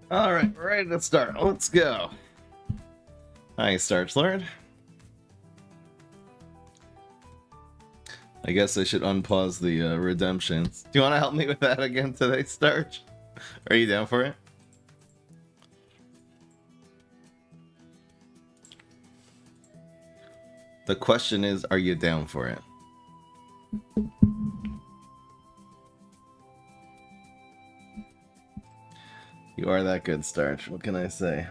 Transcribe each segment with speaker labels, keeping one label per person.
Speaker 1: Alright, we're ready to start. Let's go. Hi, Starch Lord. I guess I should unpause the redemptions. Do you want to help me with that again today, Starch? Are you down for it? The question is, are you down for it? You are that good, Starch. What can I say?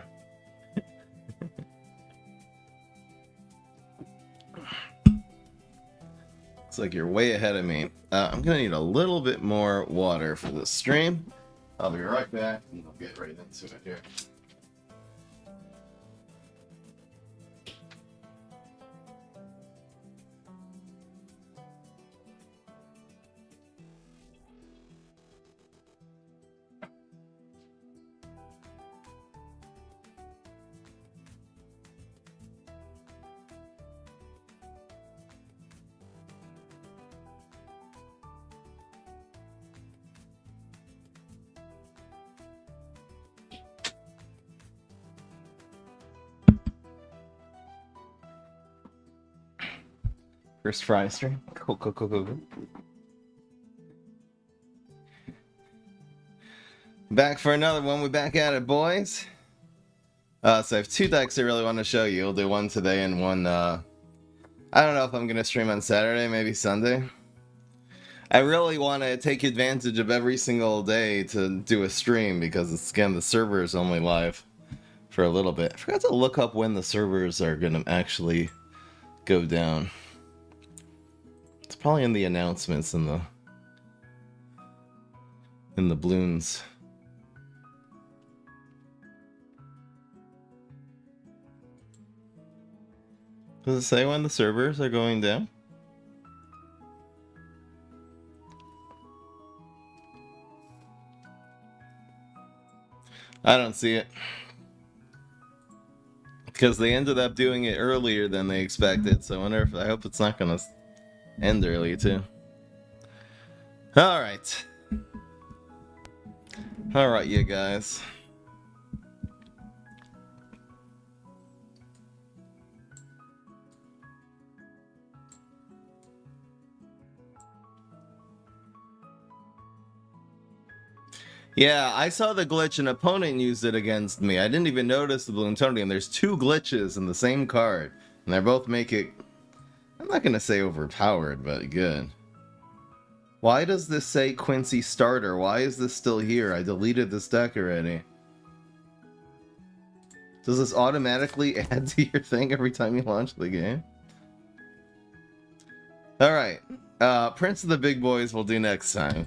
Speaker 1: Looks like you're way ahead of me. I'm gonna need a little bit more water for this stream. I'll be right back, and we'll get right into it here. First fry stream. Cool. Back for another one. We're back at it, boys. So I have two decks I really want to show you. I'll do one today and one, I don't know if I'm going to stream on Saturday, maybe Sunday. I really want to take advantage of every single day to do a stream because, again, the server is only live for a little bit. I forgot to look up when the servers are going to actually go down. It's probably in the announcements in the Bloons. Does it say when the servers are going down? I don't see it. Because they ended up doing it earlier than they expected, so I hope it's not gonna end early too. Alright. Alright, you guys. Yeah, I saw the glitch. An opponent used it against me. I didn't even notice the Balloon. There's two glitches in the same card, and they both make it, I'm not gonna say overpowered, but good. Why does this say Quincy Starter? Why is this still here? I deleted this deck already. Does this automatically add to your thing every time you launch the game? Alright, Prince of the Big Boys we'll do next time.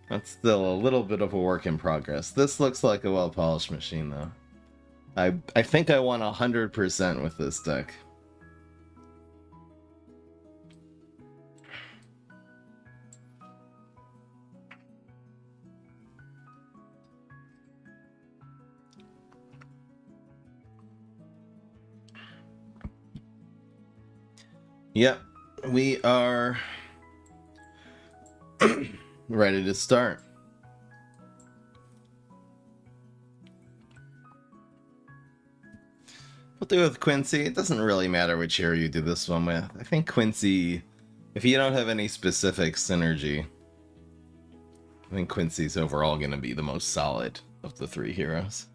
Speaker 1: That's still a little bit of a work in progress. This looks like a well-polished machine, though. I think I won 100% with this deck. Yep, we are ready to start. We'll do it with Quincy. It doesn't really matter which hero you do this one with. I think Quincy, if you don't have any specific synergy, I think Quincy's overall going to be the most solid of the three heroes.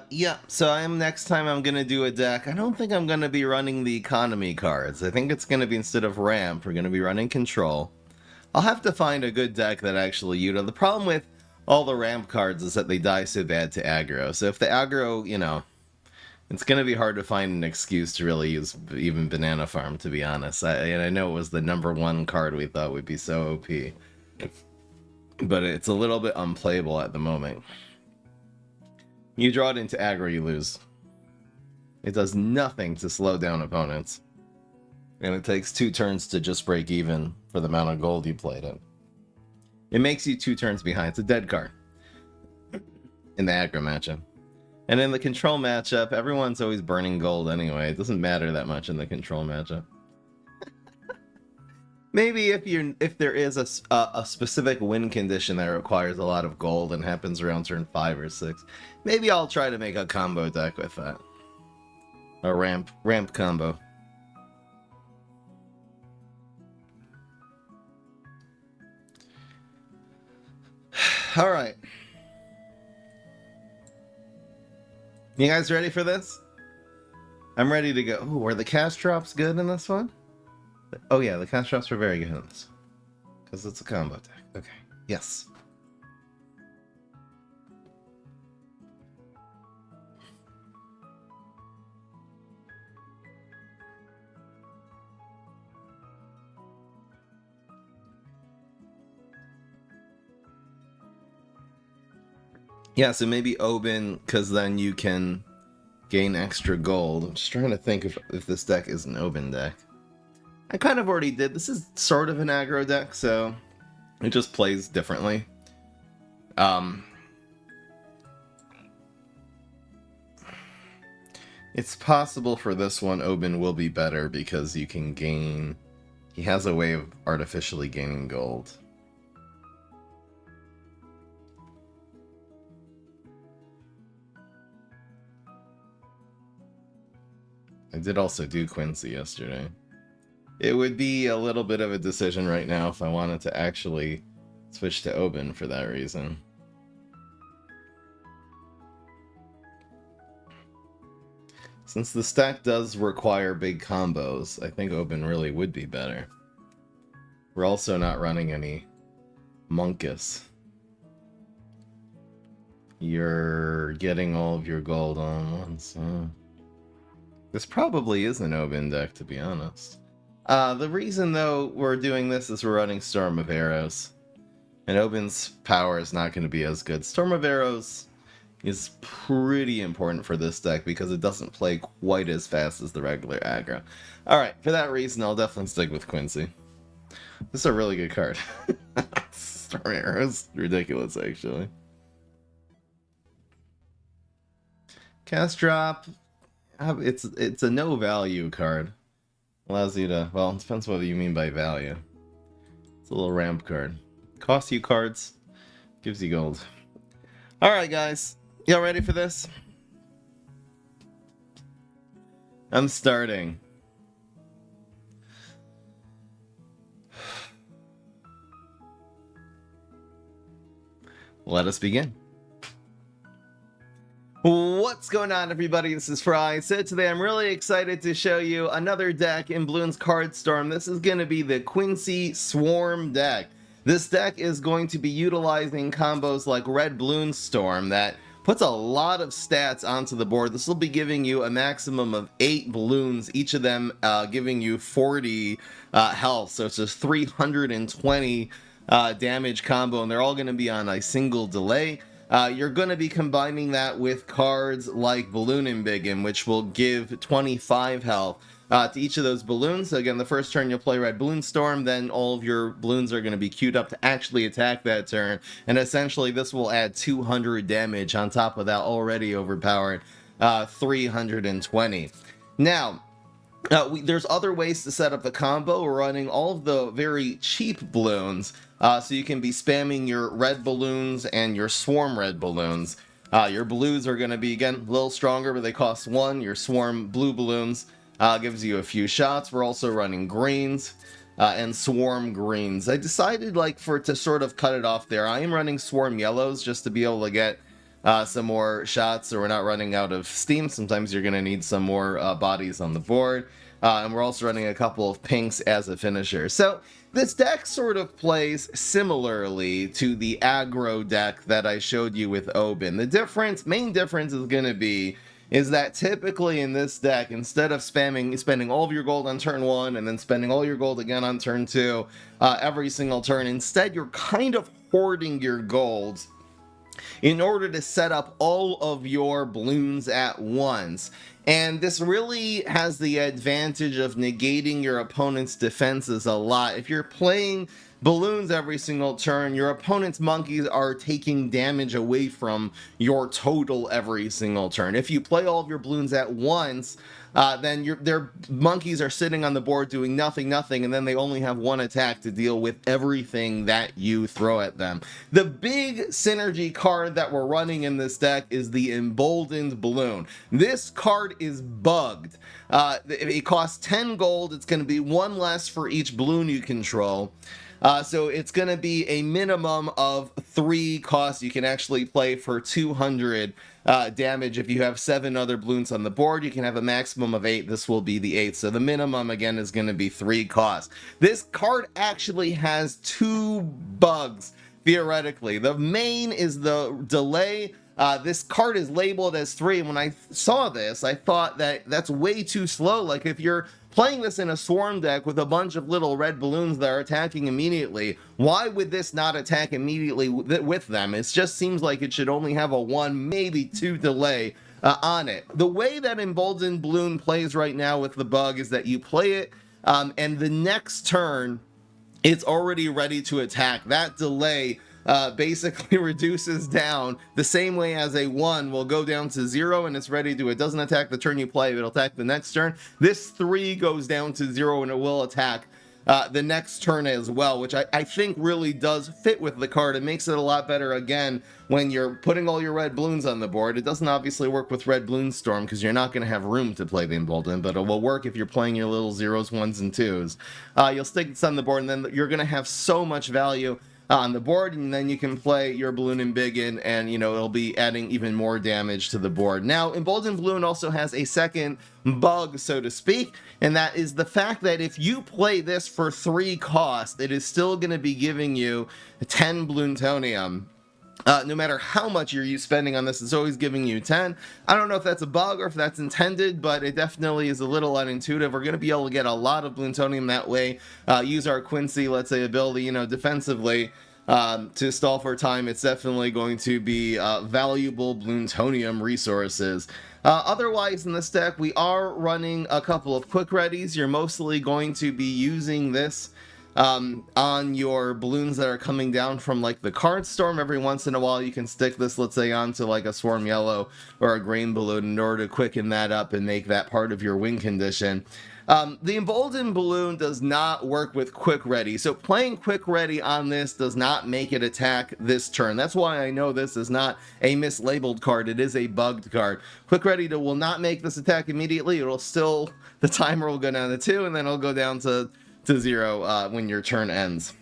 Speaker 1: Yeah, so next time I'm gonna do a deck. I don't think I'm gonna be running the economy cards. I think it's gonna be, instead of ramp, we're gonna be running control. I'll have to find a good deck that actually, the problem with all the ramp cards is that they die so bad to aggro. So if the aggro, it's gonna be hard to find an excuse to really use even Banana Farm, to be honest. I know it was the #1 card we thought would be so OP. But it's a little bit unplayable at the moment. You draw it into aggro, you lose. It does nothing to slow down opponents. And it takes 2 turns to just break even for the amount of gold you played it. It makes you 2 turns behind. It's a dead card in the aggro matchup. And in the control matchup, everyone's always burning gold anyway. It doesn't matter that much in the control matchup. Maybe if there is a specific win condition that requires a lot of gold and happens around turn 5 or 6, maybe I'll try to make a combo deck with that. A ramp combo. All right. You guys ready for this? I'm ready to go. Ooh, were the cast drops good in this one? Oh yeah, the cast drops were very good in this one. Because it's a combo deck. Okay. Yes. Yeah, so maybe Oben, because then you can gain extra gold. I'm just trying to think if this deck is an Oben deck. I kind of already did. This is sort of an aggro deck, so it just plays differently. It's possible for this one Oben will be better because you can gain... He has a way of artificially gaining gold. I did also do Quincy yesterday. It would be a little bit of a decision right now if I wanted to actually switch to Oben for that reason. Since the stack does require big combos, I think Oben really would be better. We're also not running any Monkus. You're getting all of your gold on once. This probably is an Oben deck, to be honest. The reason, though, we're doing this is we're running Storm of Arrows. And Oben's power is not going to be as good. Storm of Arrows is pretty important for this deck because it doesn't play quite as fast as the regular aggro. Alright, for that reason, I'll definitely stick with Quincy. This is a really good card. Storm of Arrows? Ridiculous, actually. Cast drop. It's a no value card. Allows you to, well, it depends what you mean by value. It's a little ramp card. Costs you cards, gives you gold. Alright guys, y'all ready for this? I'm starting. Let us begin. What's going on, everybody? This is Fry. So today I'm really excited to show you another deck in Bloons Card Storm. This is going to be the Quincy Swarm deck. This deck is going to be utilizing combos like Red Bloons Storm that puts a lot of stats onto the board. This will be giving you a maximum of 8 balloons, each of them giving you 40 health. So it's just 320 damage combo, and they're all going to be on a single delay. You're going to be combining that with cards like Balloon Embiggen, which will give 25 health to each of those balloons. So again, the first turn you'll play Red Bloons Storm, then all of your balloons are going to be queued up to actually attack that turn, and essentially this will add 200 damage on top of that already overpowered 320. Now, there's other ways to set up the combo. We're running all of the very cheap balloons, so you can be spamming your red balloons and your swarm red balloons. Your blues are going to be, again, a little stronger, but they cost 1. Your swarm blue balloons gives you a few shots. We're also running greens and swarm greens. I decided to sort of cut it off there. I am running swarm yellows just to be able to get some more shots so we're not running out of steam. Sometimes you're going to need some more bodies on the board. And we're also running a couple of pinks as a finisher. So this deck sort of plays similarly to the aggro deck that I showed you with Oben. The main difference is going to be is that typically in this deck, instead of spending all of your gold on turn 1 and then spending all your gold again on turn 2 every single turn, instead you're kind of hoarding your gold in order to set up all of your balloons at once. And this really has the advantage of negating your opponent's defenses a lot. If you're playing balloons every single turn, your opponent's monkeys are taking damage away from your total every single turn. If you play all of your balloons at once, then their monkeys are sitting on the board doing nothing, and then they only have one attack to deal with everything that you throw at them. The big synergy card that we're running in this deck is the Emboldened Balloon. This card is bugged. It costs 10 gold. It's going to be one less for each balloon you control. So it's going to be a minimum of 3 costs. You can actually play for 200 damage. If you have 7 other balloons on the board, you can have a maximum of 8. This will be the 8th. So the minimum, again, is going to be 3 costs. This card actually has 2 bugs, theoretically. The main is the delay. This card is labeled as 3, and when I saw this, I thought that that's way too slow. Like, if you're playing this in a swarm deck with a bunch of little red balloons that are attacking immediately, why would this not attack immediately with them? It just seems like it should only have a 1, maybe 2 delay on it. The way that Emboldened Balloon plays right now with the bug is that you play it, and the next turn, it's already ready to attack. That delay basically reduces down the same way as a 1 will go down to 0 and it's ready to, it doesn't attack the turn you play, it'll attack the next turn. This 3 goes down to 0 and it will attack the next turn as well, which I think really does fit with the card. It makes it a lot better, again, when you're putting all your red balloons on the board. It doesn't obviously work with red Bloons Storm because you're not going to have room to play the Emboldened, but it will work if you're playing your little 0s, 1s, and 2s. You'll stick this on the board, and then you're going to have so much value on the board, and then you can play your Balloon Embiggen, and it'll be adding even more damage to the board. Now, Emboldened Balloon also has a second bug, so to speak, and that is the fact that if you play this for 3 cost, it is still going to be giving you 10 Bloontonium. No matter how much you're spending on this, it's always giving you 10. I don't know if that's a bug or if that's intended, but it definitely is a little unintuitive. We're going to be able to get a lot of Bloontonium that way. Use our Quincy, let's say, ability, defensively to stall for time. It's definitely going to be valuable Bloontonium resources. Otherwise, in this deck, we are running a couple of quick readies. You're mostly going to be using this on your balloons that are coming down from like the card storm. Every once in a while you can stick this, let's say, onto like a swarm yellow or a green balloon in order to quicken that up and make that part of your win condition. The Emboldened Balloon does not work with Quick Ready, so playing Quick Ready on this does not make it attack this turn. That's why I know this is not a mislabeled card. It is a bugged card. Quick Ready will not make this attack immediately. It'll still, the timer will go down to 2, and then it'll go down to 0 when your turn ends.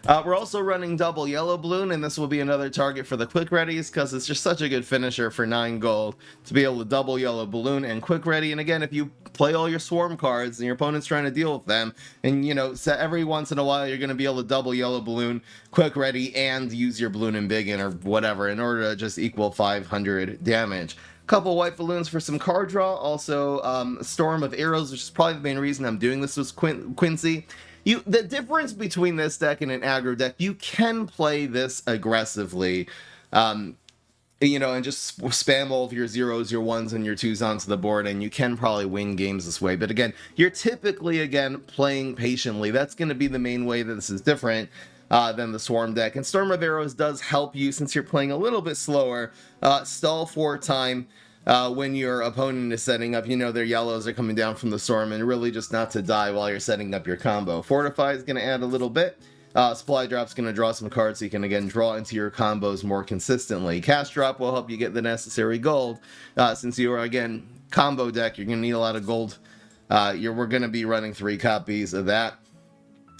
Speaker 1: We're also running double yellow balloon, and this will be another target for the quick readies because it's just such a good finisher for 9 gold to be able to double yellow balloon and quick ready. And again, if you play all your swarm cards and your opponent's trying to deal with them, and so every once in a while you're going to be able to double yellow balloon, quick ready, and use your Balloon Embiggen or whatever in order to just equal 500 damage. Couple white balloons for some card draw. Also, a storm of arrows, which is probably the main reason I'm doing this, was Quincy. The difference between this deck and an aggro deck, you can play this aggressively, and just spam all of your 0s, your 1s, and your 2s onto the board, and you can probably win games this way. But again, you're typically, playing patiently. That's going to be the main way that this is different than the Swarm deck. And Storm of Arrows does help you, since you're playing a little bit slower, stall for time when your opponent is setting up. Their yellows are coming down from the storm, and really just not to die while you're setting up your combo. Fortify is going to add a little bit. Supply Drop's going to draw some cards so you can, again, draw into your combos more consistently. Cast Drop will help you get the necessary gold. Since you are, again, combo deck, you're going to need a lot of gold. We're going to be running 3 copies of that.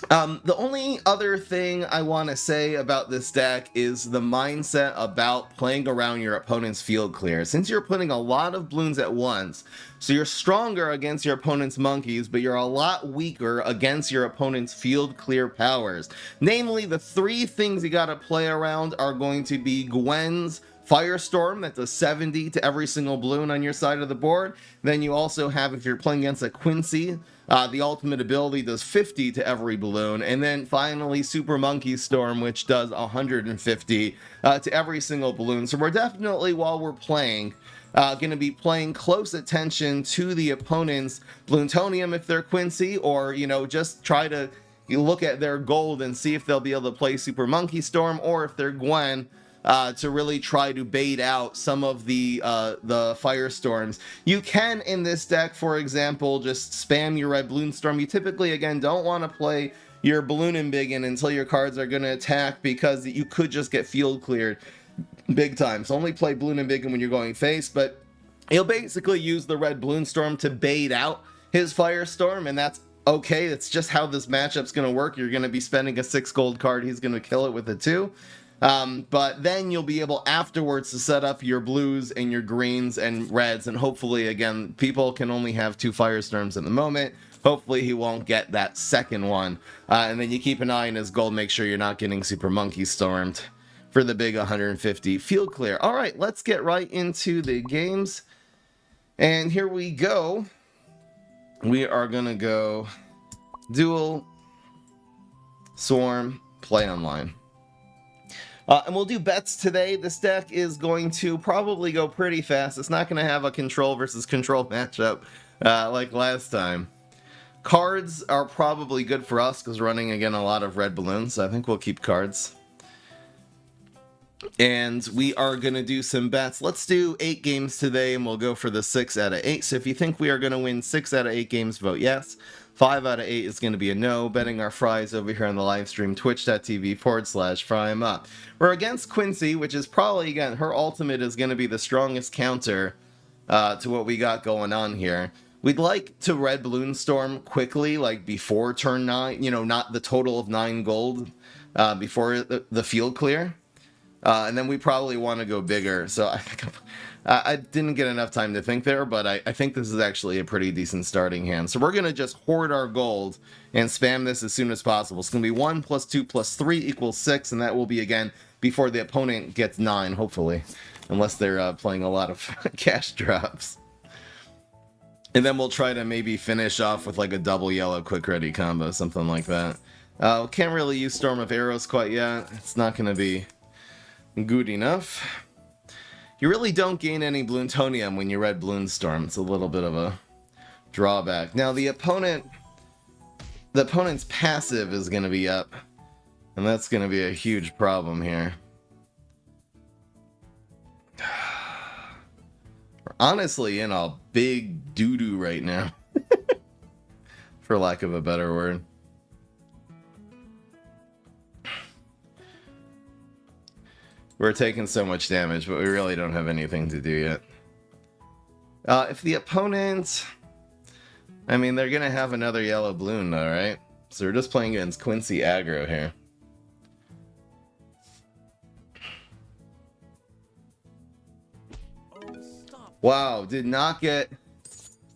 Speaker 1: The only other thing I want to say about this deck is the mindset about playing around your opponent's field clear. Since you're putting a lot of balloons at once, so you're stronger against your opponent's monkeys, but you're a lot weaker against your opponent's field clear powers. Namely, the 3 things you gotta play around are going to be Gwen's Firestorm, that does 70 to every single balloon on your side of the board. Then you also have, if you're playing against a Quincy, the ultimate ability does 50 to every balloon. And then finally, Super Monkey Storm, which does 150 to every single balloon. So we're definitely, while we're playing, Going to be paying close attention to the opponent's Bloontonium if they're Quincy, or, you know, just try to look at their gold and see if they'll be able to play Super Monkey Storm, or if they're Gwen, to really try to bait out some of the Firestorms. You can, in this deck, for example, just spam your red Bloon Storm. You typically, again, don't want to play your Balloon and Biggin until your cards are going to attack, because you could just get field cleared big time. So only play Balloon and Biggin when you're going face, but he'll basically use the red Bloon Storm to bait out his Firestorm, and that's okay. It's just how this matchup's going to work. You're going to be spending a 6 gold card. He's going to kill it with a 2. But then you'll be able afterwards to set up your blues and your greens and reds, and hopefully, again, people can only have 2 Firestorms at the moment. Hopefully he won't get that second one. And then you keep an eye on his gold, make sure you're not getting Super Monkey Stormed for the big 150 field clear. All right, let's get right into the games. And here we go. We are going to go Duel, Swarm, Play Online. And we'll do bets today. This deck is going to probably go pretty fast. It's not going to have a control versus control matchup like last time. Cards are probably good for us because we're running, again, a lot of red balloons. So I think we'll keep cards. And we are going to do some bets. Let's do 8 games today, and we'll go for the 6 out of 8. So if you think we are going to win 6 out of 8 games, vote yes. 5 out of 8 is going to be a no. Betting our fries over here on the live stream, twitch.tv/fry'em up. We're against Quincy, which is probably, again, her ultimate is going to be the strongest counter to what we got going on here. We'd like to red Bloon Storm quickly, like before turn 9, you know, not the total of 9 gold before the field clear. And then we probably want to go bigger. So I didn't get enough time to think there, but I think this is actually a pretty decent starting hand. So we're going to just hoard our gold and spam this as soon as possible. It's going to be 1 + 2 + 3 equals 6, and that will be, again, before the opponent gets 9, hopefully. Unless they're playing a lot of cash drops. And then we'll try to maybe finish off with like a double yellow quick ready combo, something like that. Can't really use Storm of Arrows quite yet. It's not going to be good enough. You really don't gain any Bloontonium when you red Bloon Storm. It's a little bit of a drawback. Now the opponent's passive is going to be up, and that's going to be a huge problem here. We're honestly in a big doo-doo right now, for lack of a better word. We're taking so much damage, but we really don't have anything to do yet. If the opponent... I mean, they're going to have another yellow balloon, though, right? So we're just playing against Quincy aggro here. Wow, did not get...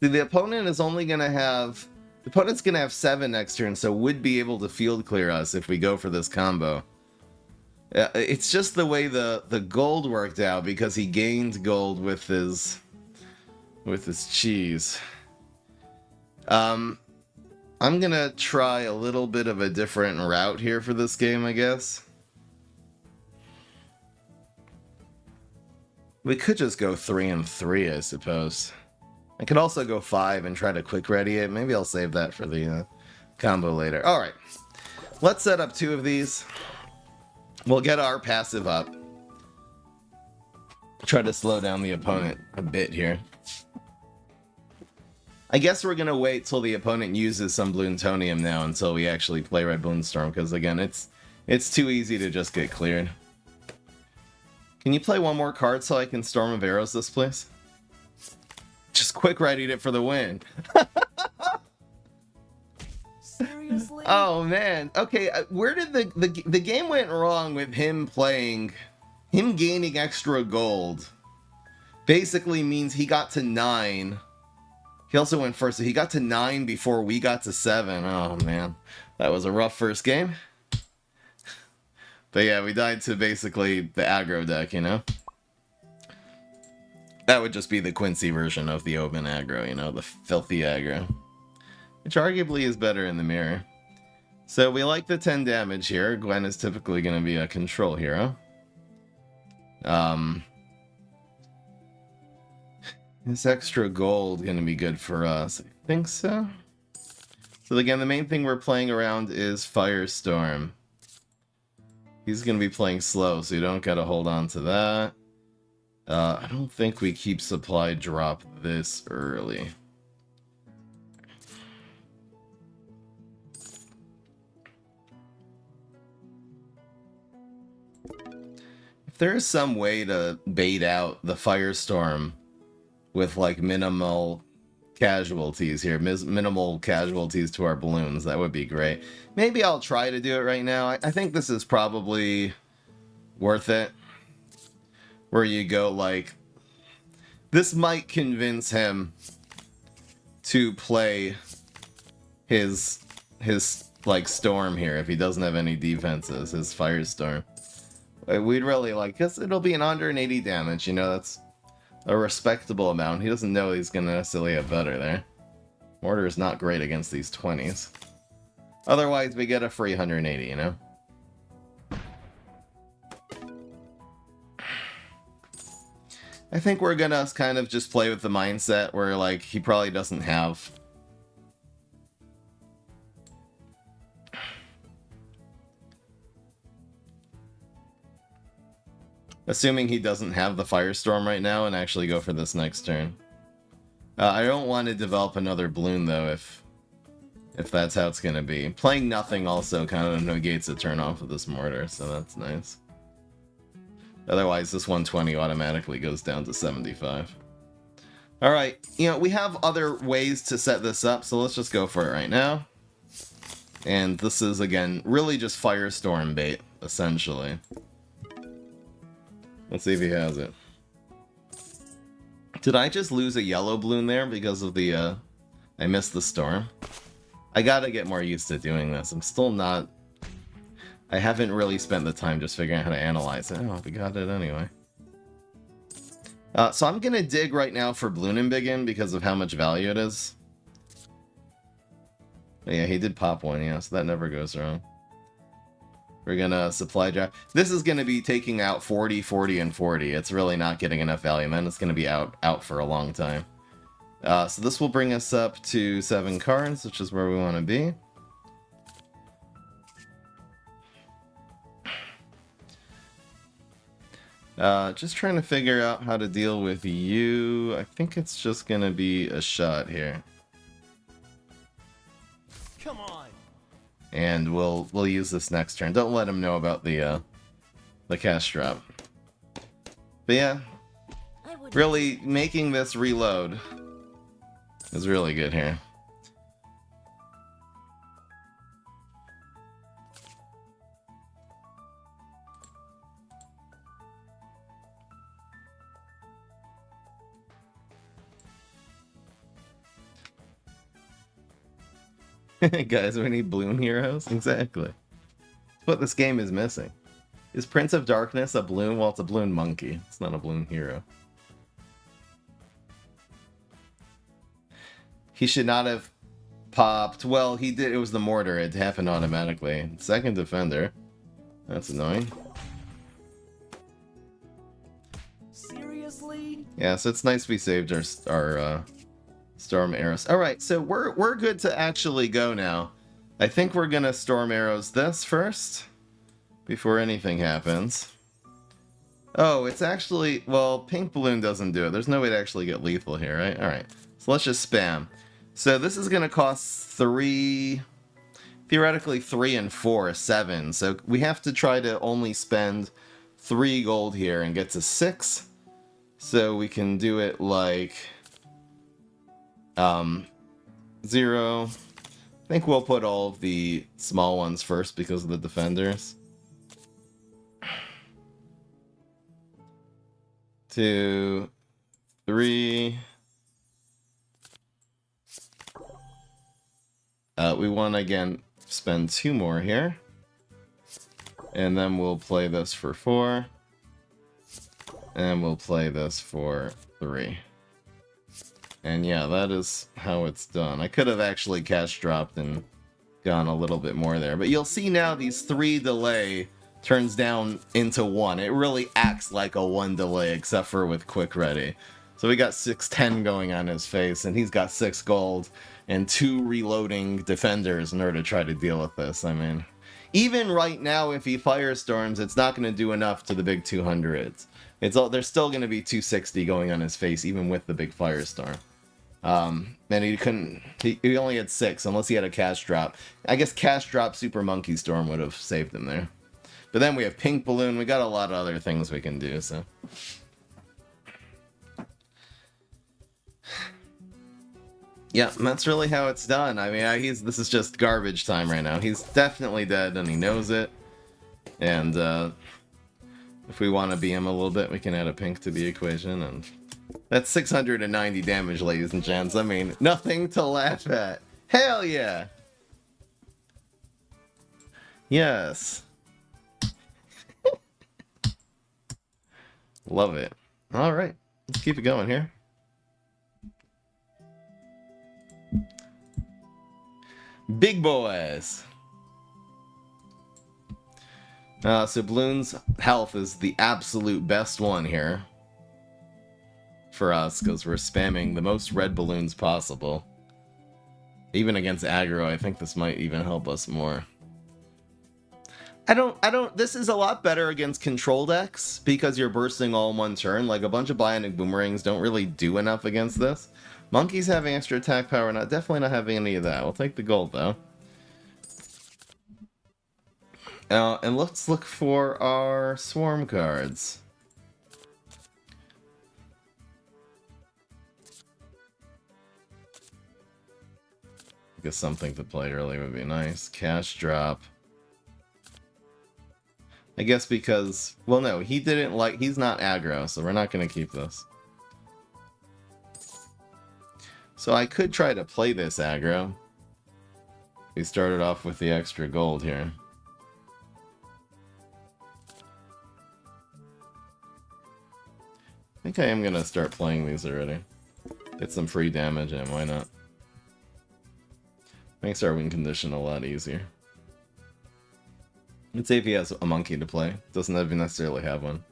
Speaker 1: See, the opponent is only going to have... The opponent's going to have 7 next turn, so would be able to field clear us if we go for this combo. It's just the way the gold worked out, because he gained gold with his cheese. I'm gonna try a little bit of a different route here for this game, I guess. We could just go 3 and 3, I suppose. I could also go 5 and try to quick ready it. Maybe I'll save that for the combo later. All right, let's set up 2 of these. We'll get our passive up. Try to slow down the opponent a bit here. I guess we're going to wait till the opponent uses some Bloontonium now until we actually play red Bloon Storm, because again, it's too easy to just get cleared. Can you play one more card so I can Storm of Arrows this, please? Just quick readied it for the win. Seriously? Oh man. Okay, where did the game went wrong with him gaining extra gold? Basically means he got to 9. He also went first, so he got to 9 before we got to 7. Oh man, that was a rough first game. But yeah, we died to basically the aggro deck, you know? That would just be the Quincy version of the Open aggro, you know, the filthy aggro. Which arguably is better in the mirror. So we like the 10 damage here. Gwen is typically going to be a control hero. This extra gold gonna be good for us. I think so. So again, the main thing we're playing around is Firestorm. He's gonna be playing slow, so you don't gotta hold on to that. I don't think we keep supply drop this early. If there is some way to bait out the Firestorm with like minimal casualties here, minimal casualties to our balloons, that would be great. Maybe I'll try to do it right now. I think this is probably worth it. Where you go like, this might convince him to play his like storm here if he doesn't have any defenses, his Firestorm. We'd really like, because it'll be an 180 damage, you know, that's a respectable amount. He doesn't know he's going to necessarily have better there. Mortar is not great against these 20s. Otherwise, we get a free 180, you know? I think we're going to kind of just play with the mindset where, like, he probably doesn't have... Assuming he doesn't have the Firestorm right now and actually go for this next turn. I don't want to develop another Bloon, though, if that's how it's going to be. Playing nothing also kind of negates a turn off of this Mortar, so that's nice. Otherwise, this 120 automatically goes down to 75. Alright, you know, we have other ways to set this up, so let's just go for it right now. And this is, again, really just Firestorm bait, essentially. Let's see if he has it. Did I just lose a yellow balloon there because of the, I missed the storm? I gotta get more used to doing this. I'm still not... I haven't really spent the time just figuring out how to analyze it. Oh, we got it anyway. So I'm gonna dig right now for Bloon because of how much value it is. But yeah, he did pop one, yeah, so that never goes wrong. We're gonna supply drop. This is gonna be taking out 40, 40, and 40. It's really not getting enough value, man. It's gonna be out for a long time. So this will bring us up to 7 cards, which is where we want to be. Just trying to figure out how to deal with you. I think it's just gonna be a shot here.
Speaker 2: Come on.
Speaker 1: And we'll use this next turn. Don't let him know about the cast drop. But yeah, really making this reload is really good here. Guys, we need Bloon heroes? Exactly. That's what this game is missing. Is Prince of Darkness a Bloon? Well, it's a Bloon monkey. It's not a Bloon hero. He should not have popped. Well, he did. It was the Mortar. It happened automatically. Second Defender. That's annoying.
Speaker 2: Seriously?
Speaker 1: Yeah, so it's nice we saved our Storm Arrows. Alright, so we're good to actually go now. I think we're gonna Storm Arrows this first, before anything happens. Oh, it's actually... Well, Pink Balloon doesn't do it. There's no way to actually get lethal here, right? Alright, so let's just spam. So this is gonna cost 3... Theoretically 3 and 4, 7. So we have to try to only spend 3 gold here and get to 6. So we can do it like... 0. I think we'll put all of the small ones first because of the defenders. 2, 3. We want to again spend 2 more here. And then we'll play this for 4. And we'll play this for 3. And yeah, that is how it's done. I could have actually cash dropped and gone a little bit more there. But you'll see now these 3 delay turns down into 1. It really acts like a 1 delay, except for with Quick Ready. So we got 610 going on his face, and he's got 6 gold and 2 reloading defenders in order to try to deal with this. I mean, even right now, if he firestorms, it's not going to do enough to the big 200s. There's still going to be 260 going on his face, even with the big firestorm. And he couldn't. He only had 6, unless he had a cash drop. I guess cash drop Super Monkey Storm would have saved him there. But then we have Pink Balloon. We got a lot of other things we can do. So. Yeah, that's really how it's done. I mean, this is just garbage time right now. He's definitely dead, and he knows it. And if we want to be him a little bit, we can add a pink to the equation. And that's 690 damage, ladies and gents. I mean, nothing to laugh at. Hell yeah! Yes. Love it. All right, let's keep it going here. Big boys. So Bloons' health is the absolute best one here for us, because we're spamming the most red balloons possible. Even against aggro, I think this might even help us more. This is a lot better against control decks, because you're bursting all in one turn. Like, a bunch of bionic boomerangs don't really do enough against this. Monkeys having extra attack power, definitely not having any of that. We'll take the gold, though. And let's look for our swarm cards. I guess something to play early would be nice. Cash drop. I guess because, well, no, he's not aggro, so we're not going to keep this. So I could try to play this aggro. We started off with the extra gold here. I think I am going to start playing these already. Get some free damage in, why not? Makes our win condition a lot easier. Let's say if he has a monkey to play. Doesn't even necessarily have one.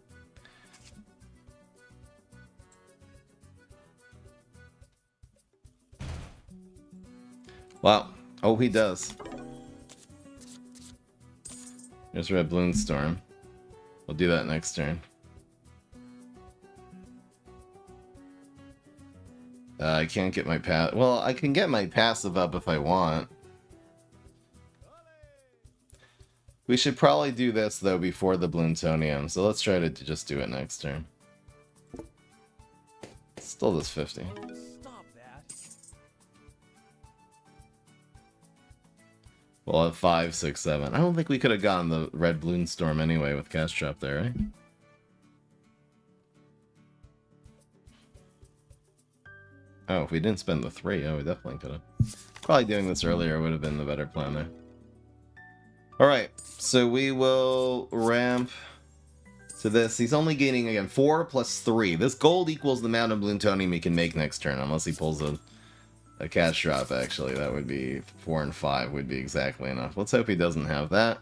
Speaker 1: Wow. Oh, he does. There's Red Bloons Storm. We'll do that next turn. I can't get my pass. Well, I can get my passive up if I want. We should probably do this, though, before the Bloontonium, so let's try to just do it next turn. Still does 50.
Speaker 2: Stop that.
Speaker 1: We'll have 5, 6, 7. I don't think we could have gotten the Red Bloon Storm anyway with Cast Trap there, right? Oh, if we didn't spend the 3, we definitely could have. Probably doing this earlier would have been the better plan there. Alright, so we will ramp to this. He's only gaining, again, 4 plus 3. This gold equals the amount of Bloontonium he can make next turn, unless he pulls a cash drop, actually. That would be 4 and 5 would be exactly enough. Let's hope he doesn't have that.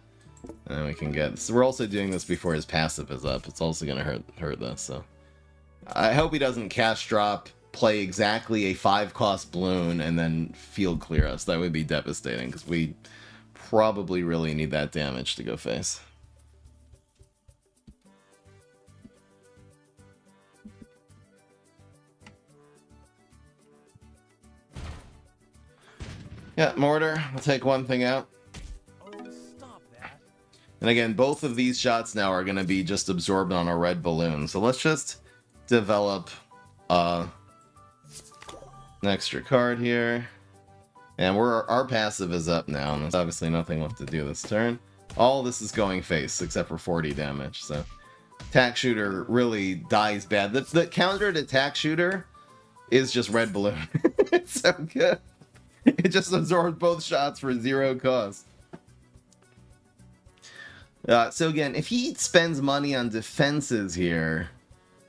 Speaker 1: And we can get... So we're also doing this before his passive is up. It's also going to hurt this, so... I hope he doesn't cash drop, play exactly a 5-cost Bloon, and then field clear us. That would be devastating, because we probably really need that damage to go face. Yeah, Mortar. We'll take one thing out.
Speaker 2: Oh, stop that.
Speaker 1: And again, both of these shots now are going to be just absorbed on a red balloon. So let's just develop an extra card here. And our passive is up now, and there's obviously nothing left to do this turn. All this is going face, except for 40 damage, so... Attack Shooter really dies bad. The counter to Attack Shooter is just Red Balloon. It's so good. It just absorbs both shots for 0 cost. So again, if he spends money on defenses here,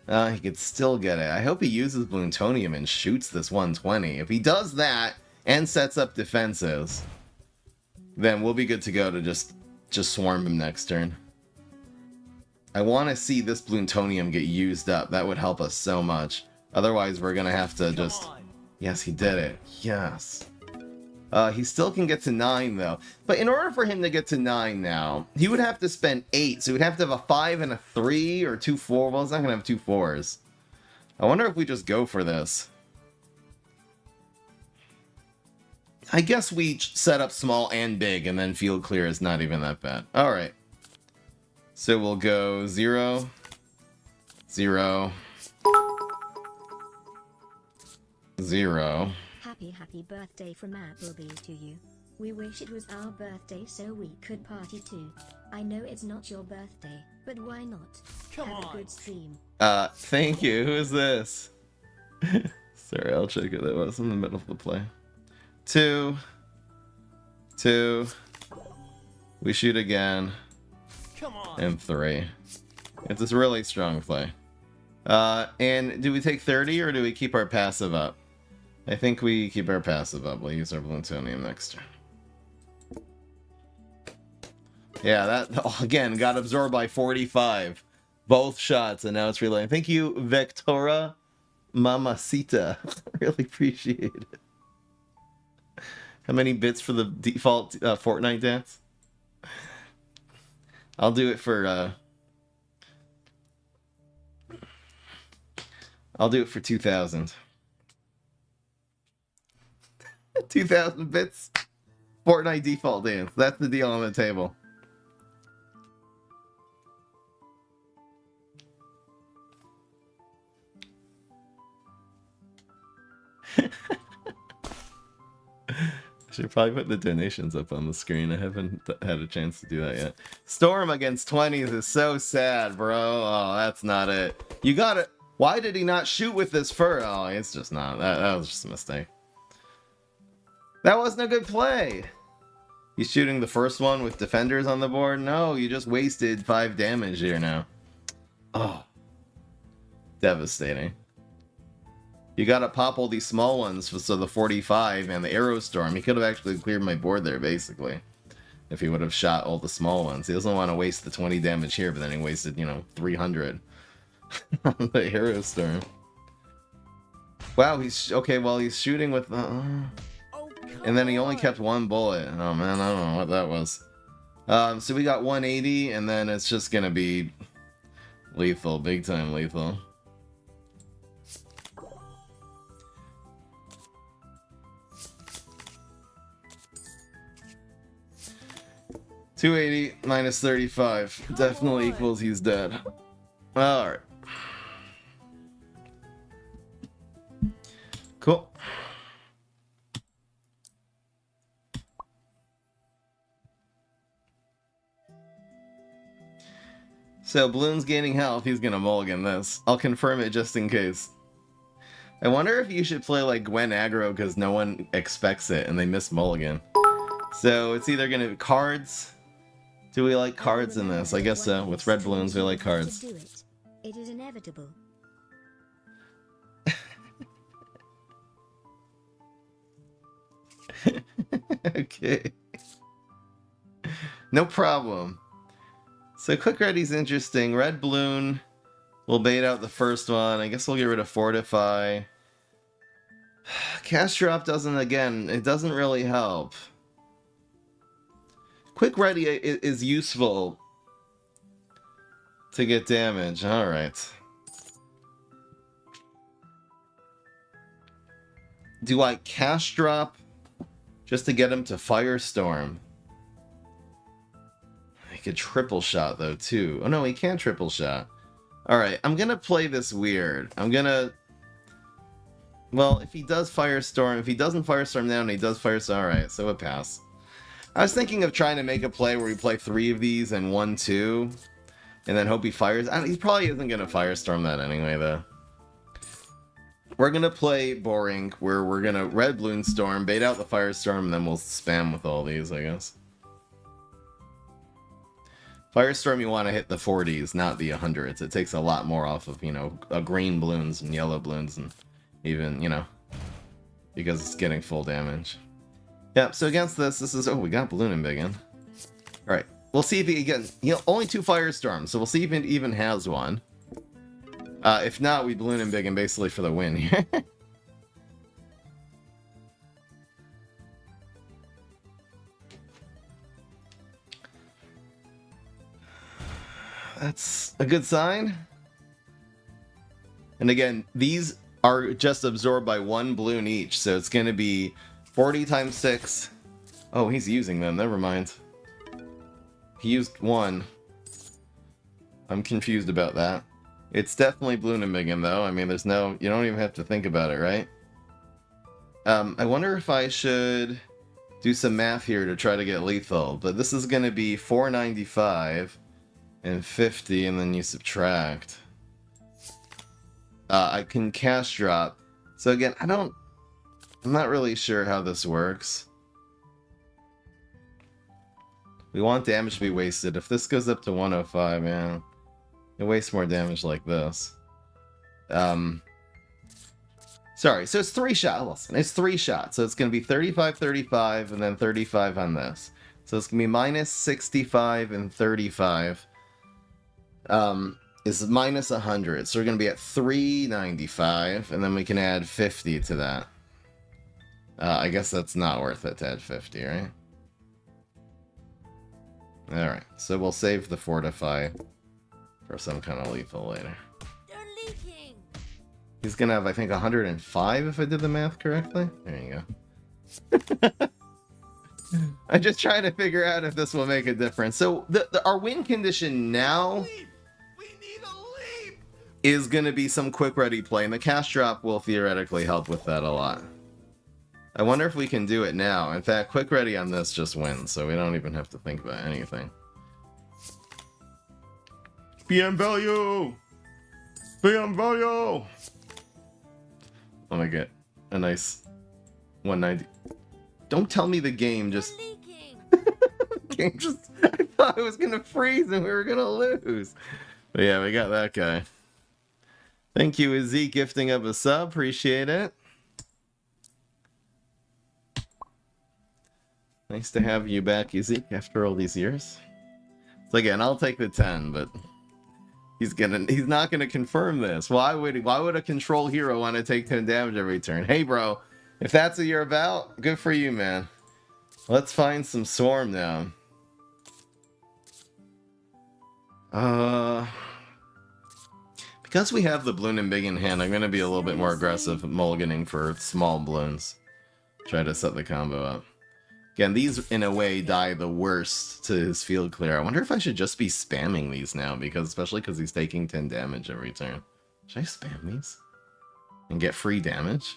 Speaker 1: he could still get it. I hope he uses Bloontonium and shoots this 120. If he does that, and sets up defenses, then we'll be good to go to just swarm him next turn. I want to see this Bloontonium get used up. That would help us so much. Otherwise, we're gonna have to
Speaker 2: Come
Speaker 1: just...
Speaker 2: on.
Speaker 1: Yes, he did it. Yes. He still can get to 9, though. But in order for him to get to 9 now, he would have to spend 8. So he would have to have a 5 and a 3, or 2 4. Well, he's not gonna have 2 4s. I wonder if we just go for this. I guess we set up small and big, and then field clear is not even that bad. Alright. So we'll go 0, 0, 0.
Speaker 3: Happy birthday from Appleby to you. We wish it was our birthday so we could party too. I know it's not your birthday, but why not?
Speaker 2: Come
Speaker 3: Have
Speaker 2: on.
Speaker 3: a good stream.
Speaker 1: Thank you. Who is this? Sorry, I'll check who that was in the middle of the play. 2, 2. We shoot again.
Speaker 2: Come on.
Speaker 1: And 3. It's this really strong play. And do we take 30 or do we keep our passive up? I think we keep our passive up. We'll use our Plutonium next turn. Yeah, that, again, got absorbed by 45. Both shots, and now it's reloading. Thank you, Vectora Mamacita. Really appreciate it. How many bits for the default Fortnite dance? I'll do it for 2,000. 2,000 bits. Fortnite default dance. That's the deal on the table. I should probably put the donations up on the screen. I haven't had a chance to do that yet. Storm against 20s is so sad, bro. Oh, that's not it. You got it. Why did he not shoot with this fur? Oh, it's just not. That was just a mistake. That wasn't a good play. He's shooting the first one with defenders on the board. No, you just wasted 5 damage here now. Oh. Devastating. You gotta pop all these small ones, so the 45 and the Arrow Storm. He could have actually cleared my board there, basically. If he would have shot all the small ones. He doesn't want to waste the 20 damage here, but then he wasted, 300 on the Arrow Storm. Wow, he's... Okay, well, he's shooting with... and then he only kept 1 bullet. Oh, man, I don't know what that was. So we got 180, and then it's just gonna be lethal. Big time lethal. $280 minus 35 definitely equals he's dead. Alright. Cool. So, Bloon's gaining health, he's gonna mulligan this. I'll confirm it just in case. I wonder if you should play like Gwen aggro because no one expects it and they miss mulligan. So, it's either gonna be cards... Do we like cards in this? I guess so. With red balloons, we like cards.
Speaker 3: It is inevitable.
Speaker 1: Okay. No problem. So Quick Ready's interesting. Red balloon. We'll bait out the first one. I guess we'll get rid of Fortify. Cast drop doesn't, again, it doesn't really help. Quick Ready is useful to get damage. Alright. Do I Cash Drop just to get him to Firestorm? I could triple shot though too. Oh no, he can't triple shot. Alright, I'm gonna play this weird. I'm gonna... Well, if he does Firestorm, if he doesn't Firestorm now and he does Firestorm, alright, so a pass. I was thinking of trying to make a play where we play 3 of these and 1, 2, and then hope he fires. He probably isn't going to Firestorm that anyway, though. We're going to play boring, where we're going to red Bloon Storm, bait out the Firestorm, and then we'll spam with all these, I guess. Firestorm, you want to hit the 40s, not the 100s. It takes a lot more off of, green balloons and yellow balloons, and even, because it's getting full damage. Yeah, so against this is... Oh, we got Ballooning Big in. Alright, we'll see if he... Again, only 2 Firestorms, so we'll see if he even has one. If not, we balloon him big and basically for the win here. That's a good sign. And again, these are just absorbed by one balloon each, so it's going to be 40 times 6. Oh, he's using them. Never mind. He used one. I'm confused about that. It's definitely Bloonenbiggin, though. I mean, there's no... You don't even have to think about it, right? I wonder if I should do some math here to try to get lethal. But this is going to be 495 and 50, and then you subtract. I can cast drop. So again, I'm not really sure how this works. We want damage to be wasted. If this goes up to 105, man, it wastes more damage like this. Sorry, so it's 3 shots. Listen, it's 3 shots. So it's going to be 35, 35, and then 35 on this. So it's going to be minus 65 and 35. Is minus 100. So we're going to be at 395, and then we can add 50 to that. I guess that's not worth it to add 50, right? Alright, so we'll save the Fortify for some kind of lethal later.
Speaker 4: They're leaking.
Speaker 1: He's gonna have, I think, 105 if I did the math correctly. There you go. I just try to figure out if this will make a difference. So our win condition now is gonna be some quick ready play, and the cast drop will theoretically help with that a lot. I wonder if we can do it now. In fact, quick ready on this just wins, so we don't even have to think about anything. PM value! PM value! Let me get a nice 190. Don't tell me the game just... game just... I thought it was gonna freeze and we were gonna lose. But yeah, we got that guy. Thank you, Izzy, gifting up a sub. Appreciate it. Nice to have you back, Izzy, after all these years. So again, I'll take the 10, but he's not gonna confirm this. Why would a control hero want to take 10 damage every turn? Hey, bro, if that's what you're about, good for you, man. Let's find some Swarm now. Because we have the Balloon big in hand, I'm gonna be a little bit more aggressive mulliganing for small balloons. Try to set the combo up. Again, these, in a way, die the worst to his field clear. I wonder if I should just be spamming these now, especially because he's taking 10 damage every turn. Should I spam these? And get free damage?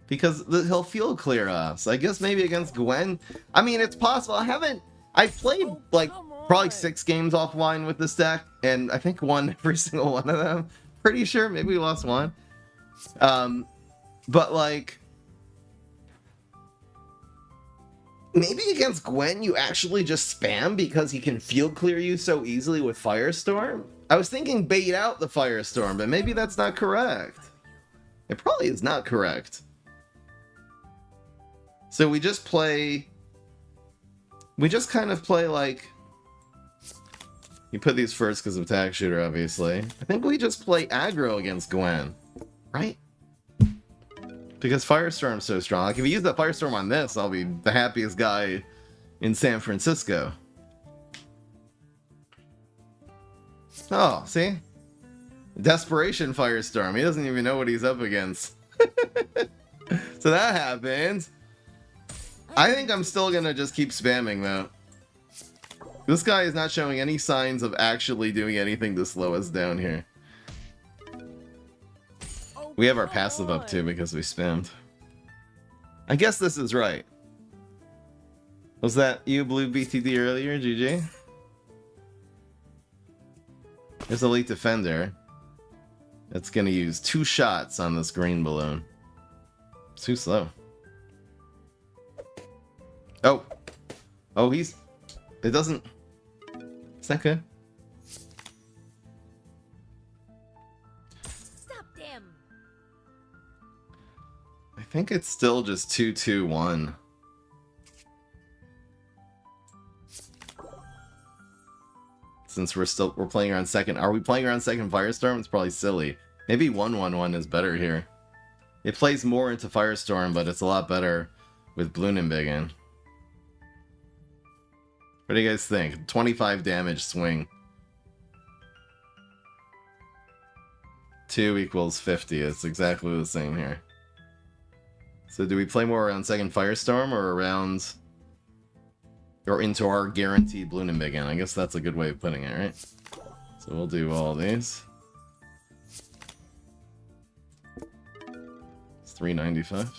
Speaker 1: Because he'll field clear us. I guess maybe against Gwen. I mean, it's possible. I've played, like, probably 6 games offline with this deck, and I think won every single one of them. Pretty sure. Maybe we lost one. But, like, maybe against Gwen you actually just spam because he can field clear you so easily with Firestorm? I was thinking bait out the Firestorm, but maybe that's not correct. It probably is not correct. So we just kind of play like... You put these first because of attack shooter, obviously. I think we just play aggro against Gwen, right? Because Firestorm's so strong. Like, if you use that Firestorm on this, I'll be the happiest guy in San Francisco. Oh, see? Desperation Firestorm. He doesn't even know what he's up against. So that happens. I think I'm still gonna just keep spamming, though. This guy is not showing any signs of actually doing anything to slow us down here. We have our passive up too because we spammed. I guess this is right. Was that you, Blue BTD, earlier, GG? There's Elite Defender. That's gonna use 2 shots on this green balloon. It's too slow. Oh. Oh, it doesn't... It's not good. I think it's still just 2-2-1. since we're playing around second. Are we playing around second Firestorm? It's probably silly. Maybe 1/1/1 is better here. It plays more into Firestorm, but it's a lot better with Bloons Balloon. What do you guys think? 25 damage swing. 2 equals 50. It's exactly the same here. So do we play more around second Firestorm or around... or into our guaranteed Bloons Balloon? I guess that's a good way of putting it, right? So we'll do all these. It's $3.95.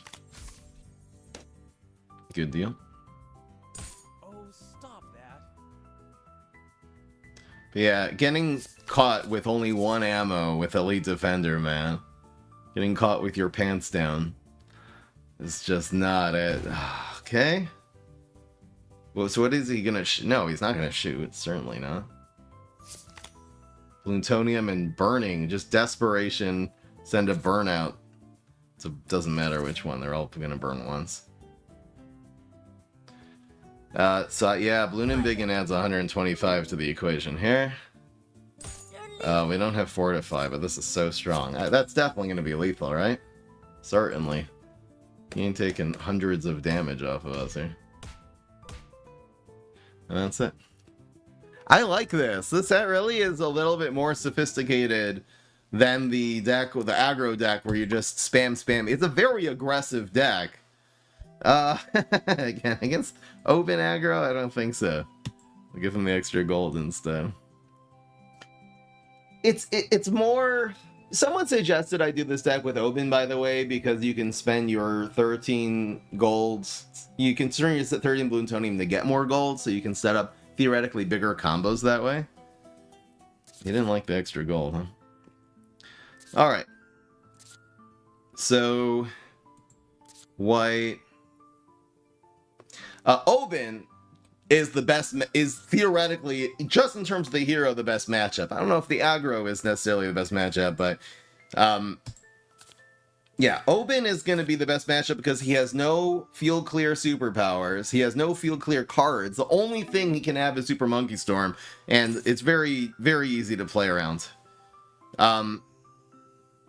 Speaker 1: Good deal.
Speaker 2: Oh, stop that.
Speaker 1: But yeah, getting caught with only 1 ammo with Elite Defender, man. Getting caught with your pants down is just not it. Okay. Well, so what is he gonna no, he's not gonna shoot. Certainly not. Plutonium and burning. Just desperation. Send a burnout. So it doesn't matter which one. They're all gonna burn once. So yeah, Bloons Balloon adds 125 to the equation here. We don't have Fortify, but this is so strong. That's definitely gonna be lethal, right? Certainly. He ain't taking hundreds of damage off of us here. And that's it. I like this. This set really is a little bit more sophisticated than the deck, the aggro deck, where you just spam. It's a very aggressive deck. Again, against open aggro, I don't think so. I'll give him the extra gold instead. It's more... Someone suggested I do this deck with Open, by the way, because you can spend your 13 golds. You can turn your 13 Plutonium to get more gold, so you can set up theoretically bigger combos that way. You didn't like the extra gold, huh? Alright. So... White... Oben is the best, is theoretically, just in terms of the hero, the best matchup. I don't know if the aggro is necessarily the best matchup, but yeah, Oben is going to be the best matchup because he has no field clear superpowers. He has no field clear cards. The only thing he can have is Super Monkey Storm, and it's very, very easy to play around.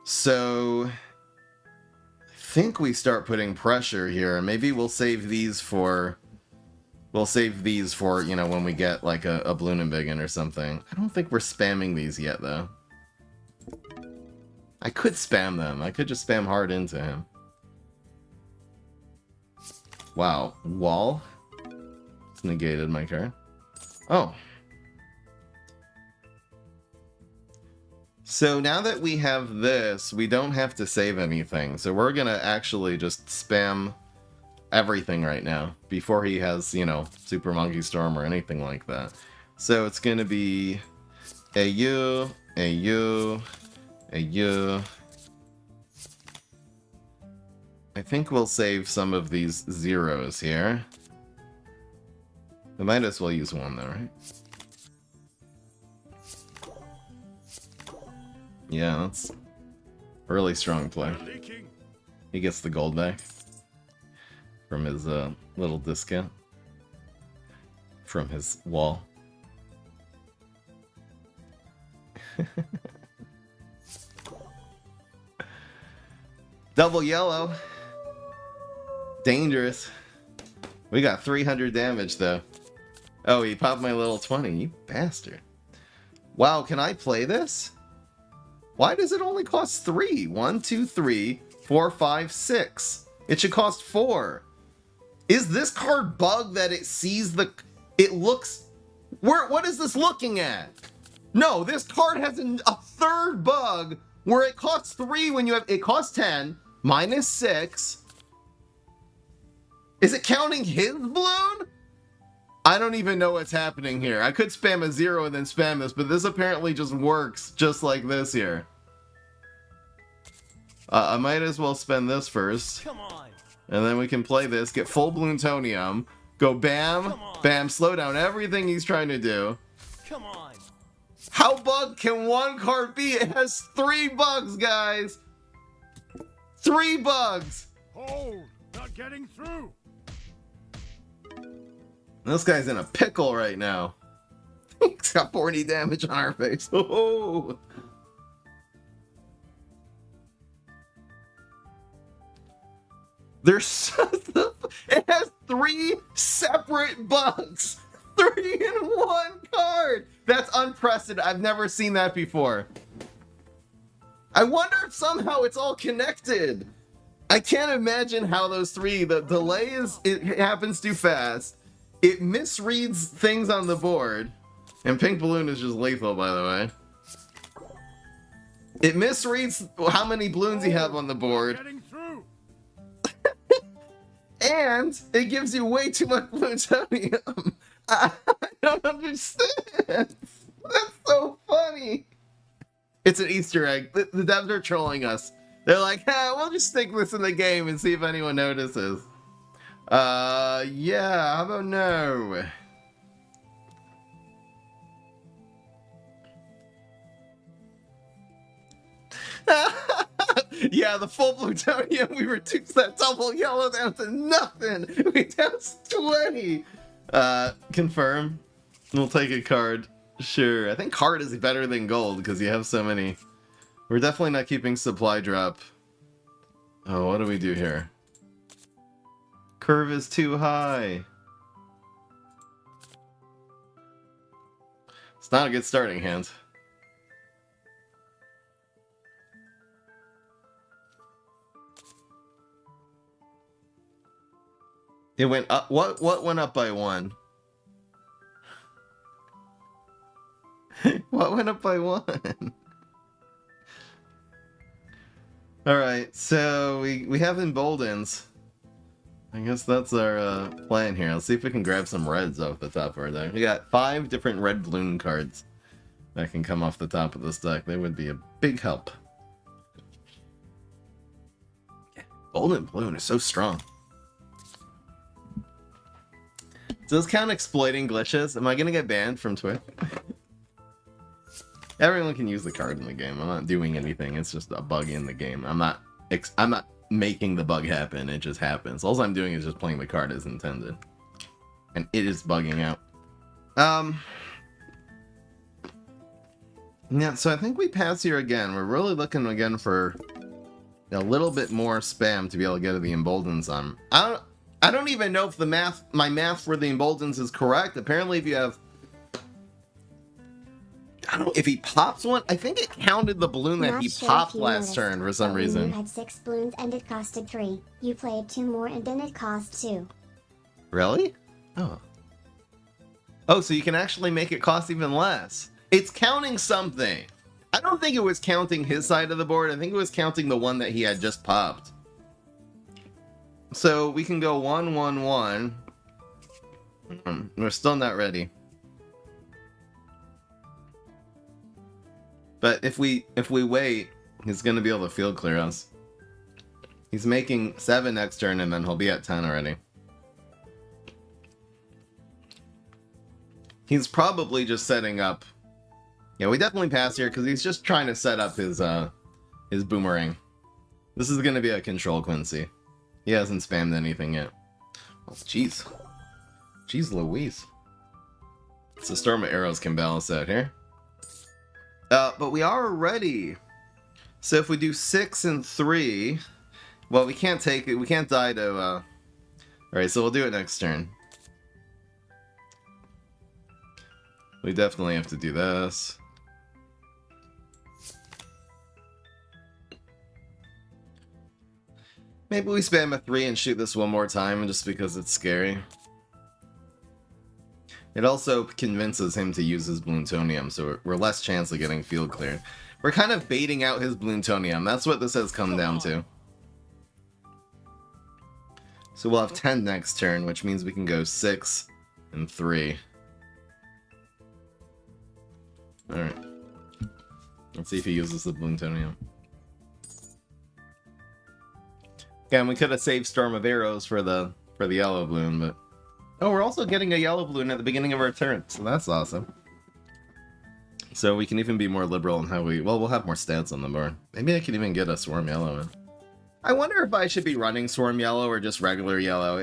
Speaker 1: So I think we start putting pressure here. Maybe we'll save these for... you know, when we get like a Bloons Balloon or something. I don't think we're spamming these yet, though. I could spam them. I could just spam hard into him. Wow. Wall? It's negated my card. Oh. So now that we have this, we don't have to save anything. So we're gonna actually just spam everything right now before he has, you know, Super Monkey Storm or anything like that. So it's gonna be AU. I think we'll save some of these zeros here. We might as well use one though, right? Yeah, that's a really strong play. He gets the gold back from his little discount from his wall. Double yellow. Dangerous. We got 300 damage though. Oh, he popped my little 20. You bastard. Wow, can I play this? Why does it only cost 3? 1, 2, 3, 4, 5, 6. It should cost 4. Is this card bugged that it sees the... It looks... What is this looking at? No, this card has a third bug where it costs 3 when you have... It costs 10, minus 6. Is it counting his balloon? I don't even know what's happening here. I could spam a 0 and then spam this, but this apparently just works just like this here. I might as well spend this first.
Speaker 2: Come on.
Speaker 1: And then we can play this, get full Plutonium, go bam, bam, slow down everything he's trying to do.
Speaker 2: Come on.
Speaker 1: How bugged can one card be? It has 3 bugs, guys. 3 bugs.
Speaker 2: Hold. Not getting through.
Speaker 1: This guy's in a pickle right now. It's got 40 damage on our face. Oh. There's it has 3 separate bugs. 3 in 1 card. That's unprecedented. I've never seen that before. I wonder if somehow it's all connected. I can't imagine how those 3, the delay is, it happens too fast. It misreads things on the board. And Pink Balloon is just lethal, by the way. It misreads how many balloons you have on the board.
Speaker 2: Getting through.
Speaker 1: And it gives you way too much plutonium. I don't understand. That's so funny. It's an Easter egg. The devs are trolling us. They're like, we'll just stick this in the game and see if anyone notices. Yeah, how about no? Yeah, the full plutonium, we reduced that double yellow down to nothing. We down to 20. Confirm. We'll take a card. Sure. I think card is better than gold because you have so many. We're definitely not keeping supply drop. Oh, what do we do here? Curve is too high. It's not a good starting hand. It went up. What went up by 1? What went up by 1? Alright, so we have Emboldens. I guess that's our plan here. Let's see if we can grab some reds off the top of our deck. We got 5 different red balloon cards that can come off the top of this deck. They would be a big help. Yeah, Emboldened Balloon is so strong. Does this count exploiting glitches? Am I gonna get banned from Twitch? Everyone can use the card in the game. I'm not doing anything. It's just a bug in the game. I'm not making the bug happen. It just happens. All I'm doing is just playing the card as intended. And it is bugging out. Yeah, so I think we pass here again. We're really looking again for a little bit more spam to be able to get the Emboldens on. I don't even know if my math for the Emboldens is correct. Apparently if you have, I don't know, if he pops one, I think it counted the balloon that he popped last turn for some reason.
Speaker 4: You had 6 balloons and it costed 3. You played 2 more and then it cost 2.
Speaker 1: Really? Oh. Oh, so you can actually make it cost even less. It's counting something. I don't think it was counting his side of the board. I think it was counting the one that he had just popped. So we can go 1, 1, 1. We're still not ready. But if we wait, he's gonna be able to field clear us. He's making 7 next turn and then he'll be at 10 already. He's probably just setting up. Yeah, we definitely pass here because he's just trying to set up his boomerang. This is gonna be a control Quincy. He hasn't spammed anything yet. Oh, jeez. Jeez Louise. So Storm of Arrows can balance out here. But we are ready. So if we do 6 and 3... Well, we can't take it. We can't die to... Alright, so we'll do it next turn. We definitely have to do this. Maybe we spam a 3 and shoot this one more time just because it's scary. It also convinces him to use his Bloontonium, so we're less chance of getting field cleared. We're kind of baiting out his Bloontonium. That's what this has come down to. So we'll have 10 next turn, which means we can go 6 and 3. Alright. Let's see if he uses the Bloontonium. Again, we could have saved Storm of Arrows for the yellow balloon, but... Oh, we're also getting a yellow balloon at the beginning of our turn, so that's awesome. So we can even be more liberal in how we... Well, we'll have more stats on the board. Maybe I can even get a Swarm Yellow in. I wonder if I should be running Swarm Yellow or just regular Yellow.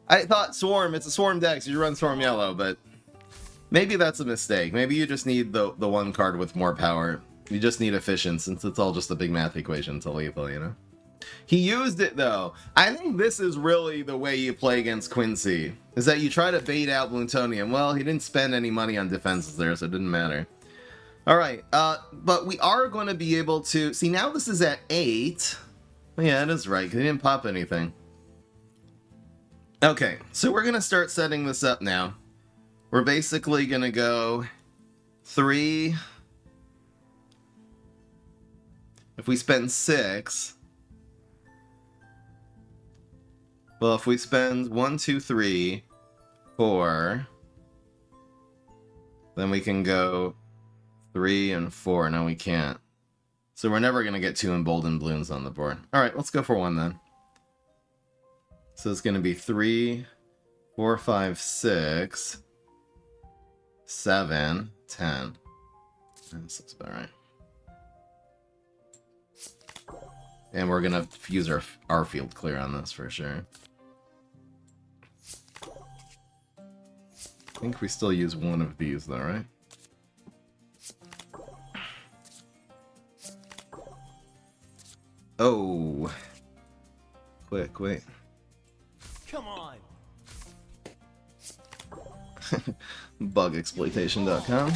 Speaker 1: I thought Swarm, it's a Swarm deck, so you run Swarm Yellow, but... Maybe that's a mistake. Maybe you just need the one card with more power. You just need efficient, since it's all just a big math equation to lethal, you know? He used it, though. I think this is really the way you play against Quincy, is that you try to bait out Bloontonium. Well, he didn't spend any money on defenses there, so it didn't matter. Alright, but we are going to be able to... See, now this is at 8. Yeah, it is right, because he didn't pop anything. Okay, so we're going to start setting this up now. We're basically going to go 3... If we spend 6... Well, if we spend 1, 2, 3, 4... Then we can go 3 and 4. No, we can't. So we're never going to get 2 Emboldened Balloons on the board. Alright, let's go for 1 then. So it's going to be 3, 4, 5, 6, 7, 10. This looks about right. And we're going to use our field clear on this for sure. I think we still use one of these though, right? Oh. Quick, wait.
Speaker 2: Come on.
Speaker 1: Bugexploitation.com.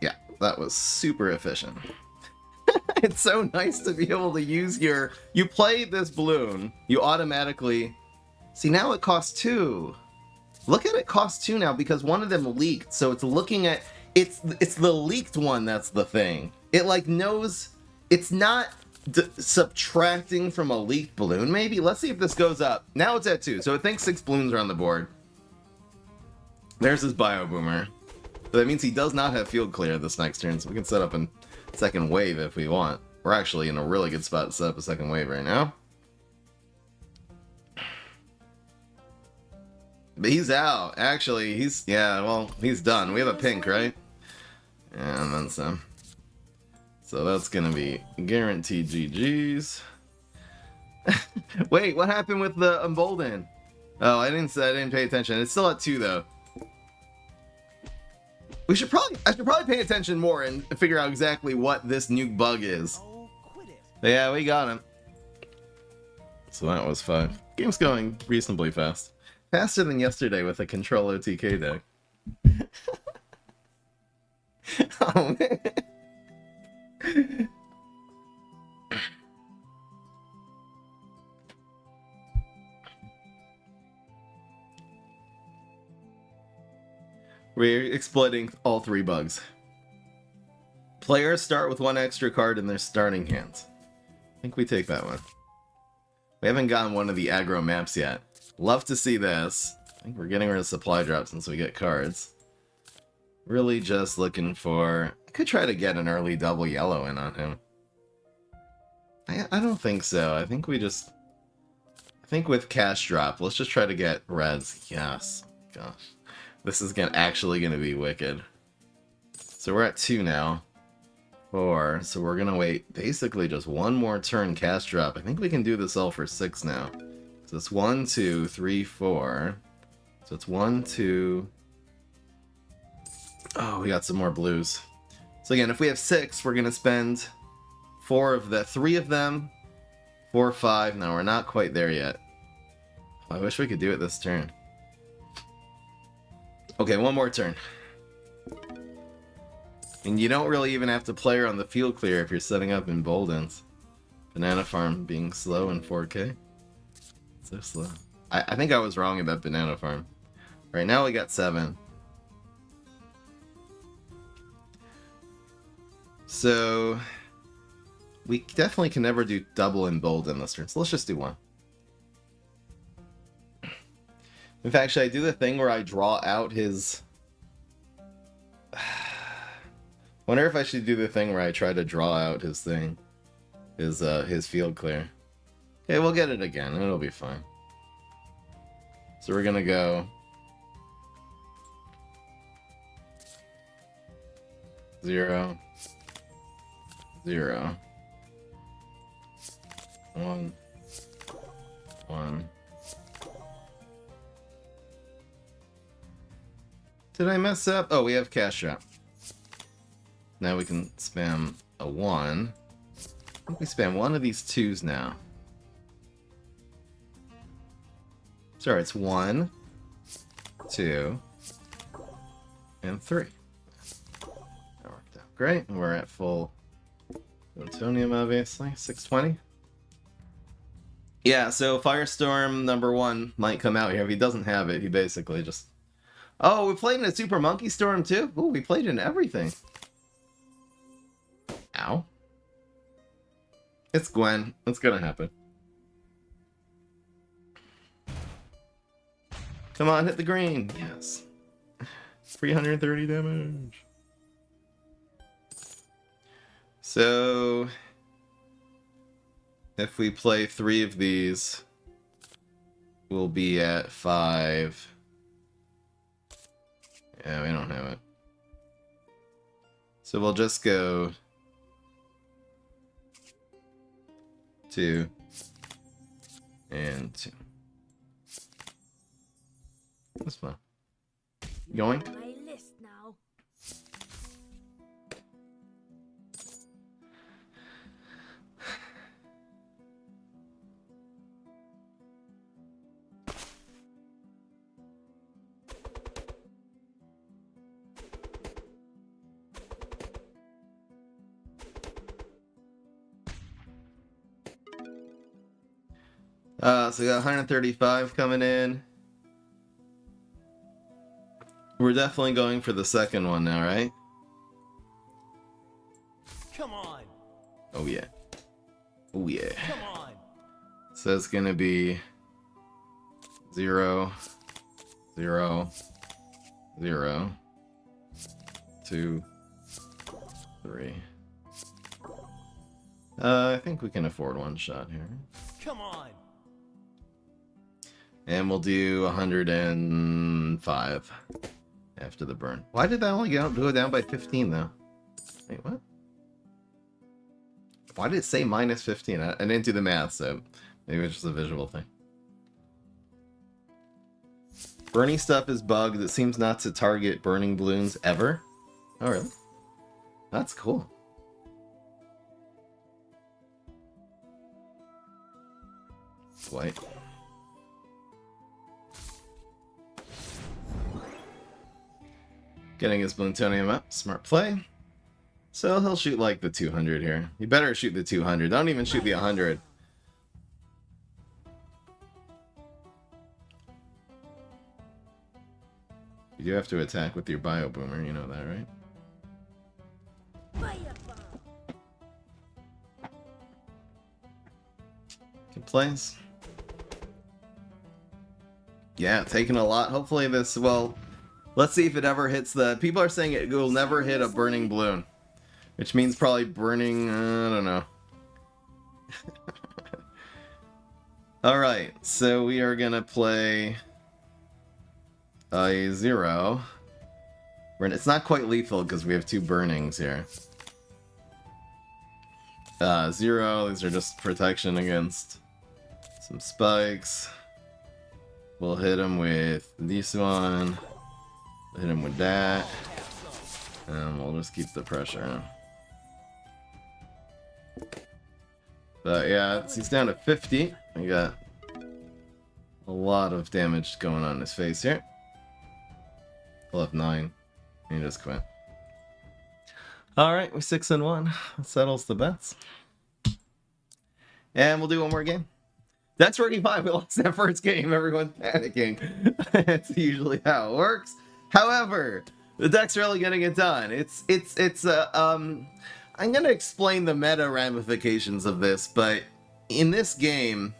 Speaker 1: Yeah, that was super efficient. It's so nice to be able to use your... You play this balloon, you automatically... See, now it costs 2. Look at it cost 2 now, because one of them leaked, so it's looking at... It's the leaked one that's the thing. It, like, knows... It's not subtracting from a leaked balloon, maybe? Let's see if this goes up. Now it's at 2, so it thinks 6 balloons are on the board. There's his Bio Boomer. But that means he does not have field clear this next turn, so we can set up a second wave if we want. We're actually in a really good spot to set up a second wave right now. But he's out. Actually, he's... Yeah, well, he's done. We have a pink, right? And then some. So that's gonna be guaranteed GG's. Wait, what happened with the Emboldened? Oh, I didn't pay attention. It's still at 2 though. I should probably pay attention more and figure out exactly what this nuke bug is.
Speaker 2: Oh, quit it.
Speaker 1: Yeah, we got him. So that was 5. Game's going reasonably fast. Faster than yesterday with a Control OTK deck. Oh man. We're exploiting all 3 bugs. Players start with 1 extra card in their starting hands. I think we take that one. We haven't gotten one of the aggro maps yet. Love to see this. I think we're getting rid of supply drops since we get cards. Really just looking for... I could try to get an early double yellow in on him. I don't think so. I think we just... I think with cash drop, let's just try to get reds. Yes. Gosh. This is actually going to be wicked. So we're at 2 now. 4. So we're going to wait basically just 1 more turn cash drop. I think we can do this all for 6 now. So it's 1, 2, 3, 4. So it's 1, 2... Oh, we got some more blues. So again, if we have 6, we're going to spend 3 of them. 4, 5. No, we're not quite there yet. I wish we could do it this turn. Okay, 1 more turn. And you don't really even have to play her on the field clear if you're setting up Emboldened. Banana Farm being slow in 4K. So slow. I think I was wrong about Banana Farm. Right now we got 7. So we definitely can never do double Emboldened this turn. So let's just do 1. In fact, should I do the thing where I draw out his... Wonder if I should do the thing where I try to draw out his thing. His field clear. Okay, we'll get it again. It'll be fine. So we're gonna go... 0. 0. 1. 1. Did I mess up? Oh, we have cash out. Now we can spam a 1. I think we spam one of these 2s now. Sorry, it's 1, 2, and 3. That worked out great. We're at full plutonium, obviously. 620. Yeah, so Firestorm number 1 might come out here. If he doesn't have it, he basically just... Oh, we played in a Super Monkey Storm too? Ooh, we played in everything. Ow. It's Gwen. It's gonna happen. Come on, hit the green. Yes. 330 damage. So... if we play 3 of these, we'll be at 5. Yeah, we don't have it. So we'll just go 2 and 2. That's fun. Going?
Speaker 2: My list now.
Speaker 1: So we got 135 coming in. We're definitely going for the second one now, right?
Speaker 2: Come on.
Speaker 1: Oh yeah. Oh yeah.
Speaker 2: Come on.
Speaker 1: So it's gonna be 0, 0, 0, 2, 3. I think we can afford one shot here.
Speaker 2: Come on.
Speaker 1: And we'll do 105 after the burn. Why did that only go down by 15 though? Wait, what? Why did it say minus 15? I didn't do the math, so maybe it's just a visual thing. Burning stuff is bugged. It seems not to target burning balloons ever. Oh, really? That's cool. White. Getting his plutonium up. Smart play. So he'll shoot like the 200 here. You better shoot the 200. Don't even shoot the 100. You do have to attack with your bio boomer, you know that, right? Good plays. Yeah, taking a lot. Hopefully this, well, let's see if it ever hits the... People are saying it will never hit a burning balloon. Which means probably burning... I don't know. Alright, so we are going to play... a 0. It's not quite lethal because we have 2 burnings here. 0, these are just protection against some spikes. We'll hit him with this one. We'll hit him with that. And we'll just keep the pressure on. But yeah, he's down to 50. We got a lot of damage going on in his face here. We'll have 9. And he just quit. Alright, we're 6-1. That settles the bets. And we'll do one more game. That's working fine. We lost that first game. Everyone's panicking. That's usually how it works. However, the deck's really getting it done. I'm gonna explain the meta ramifications of this, but in this game,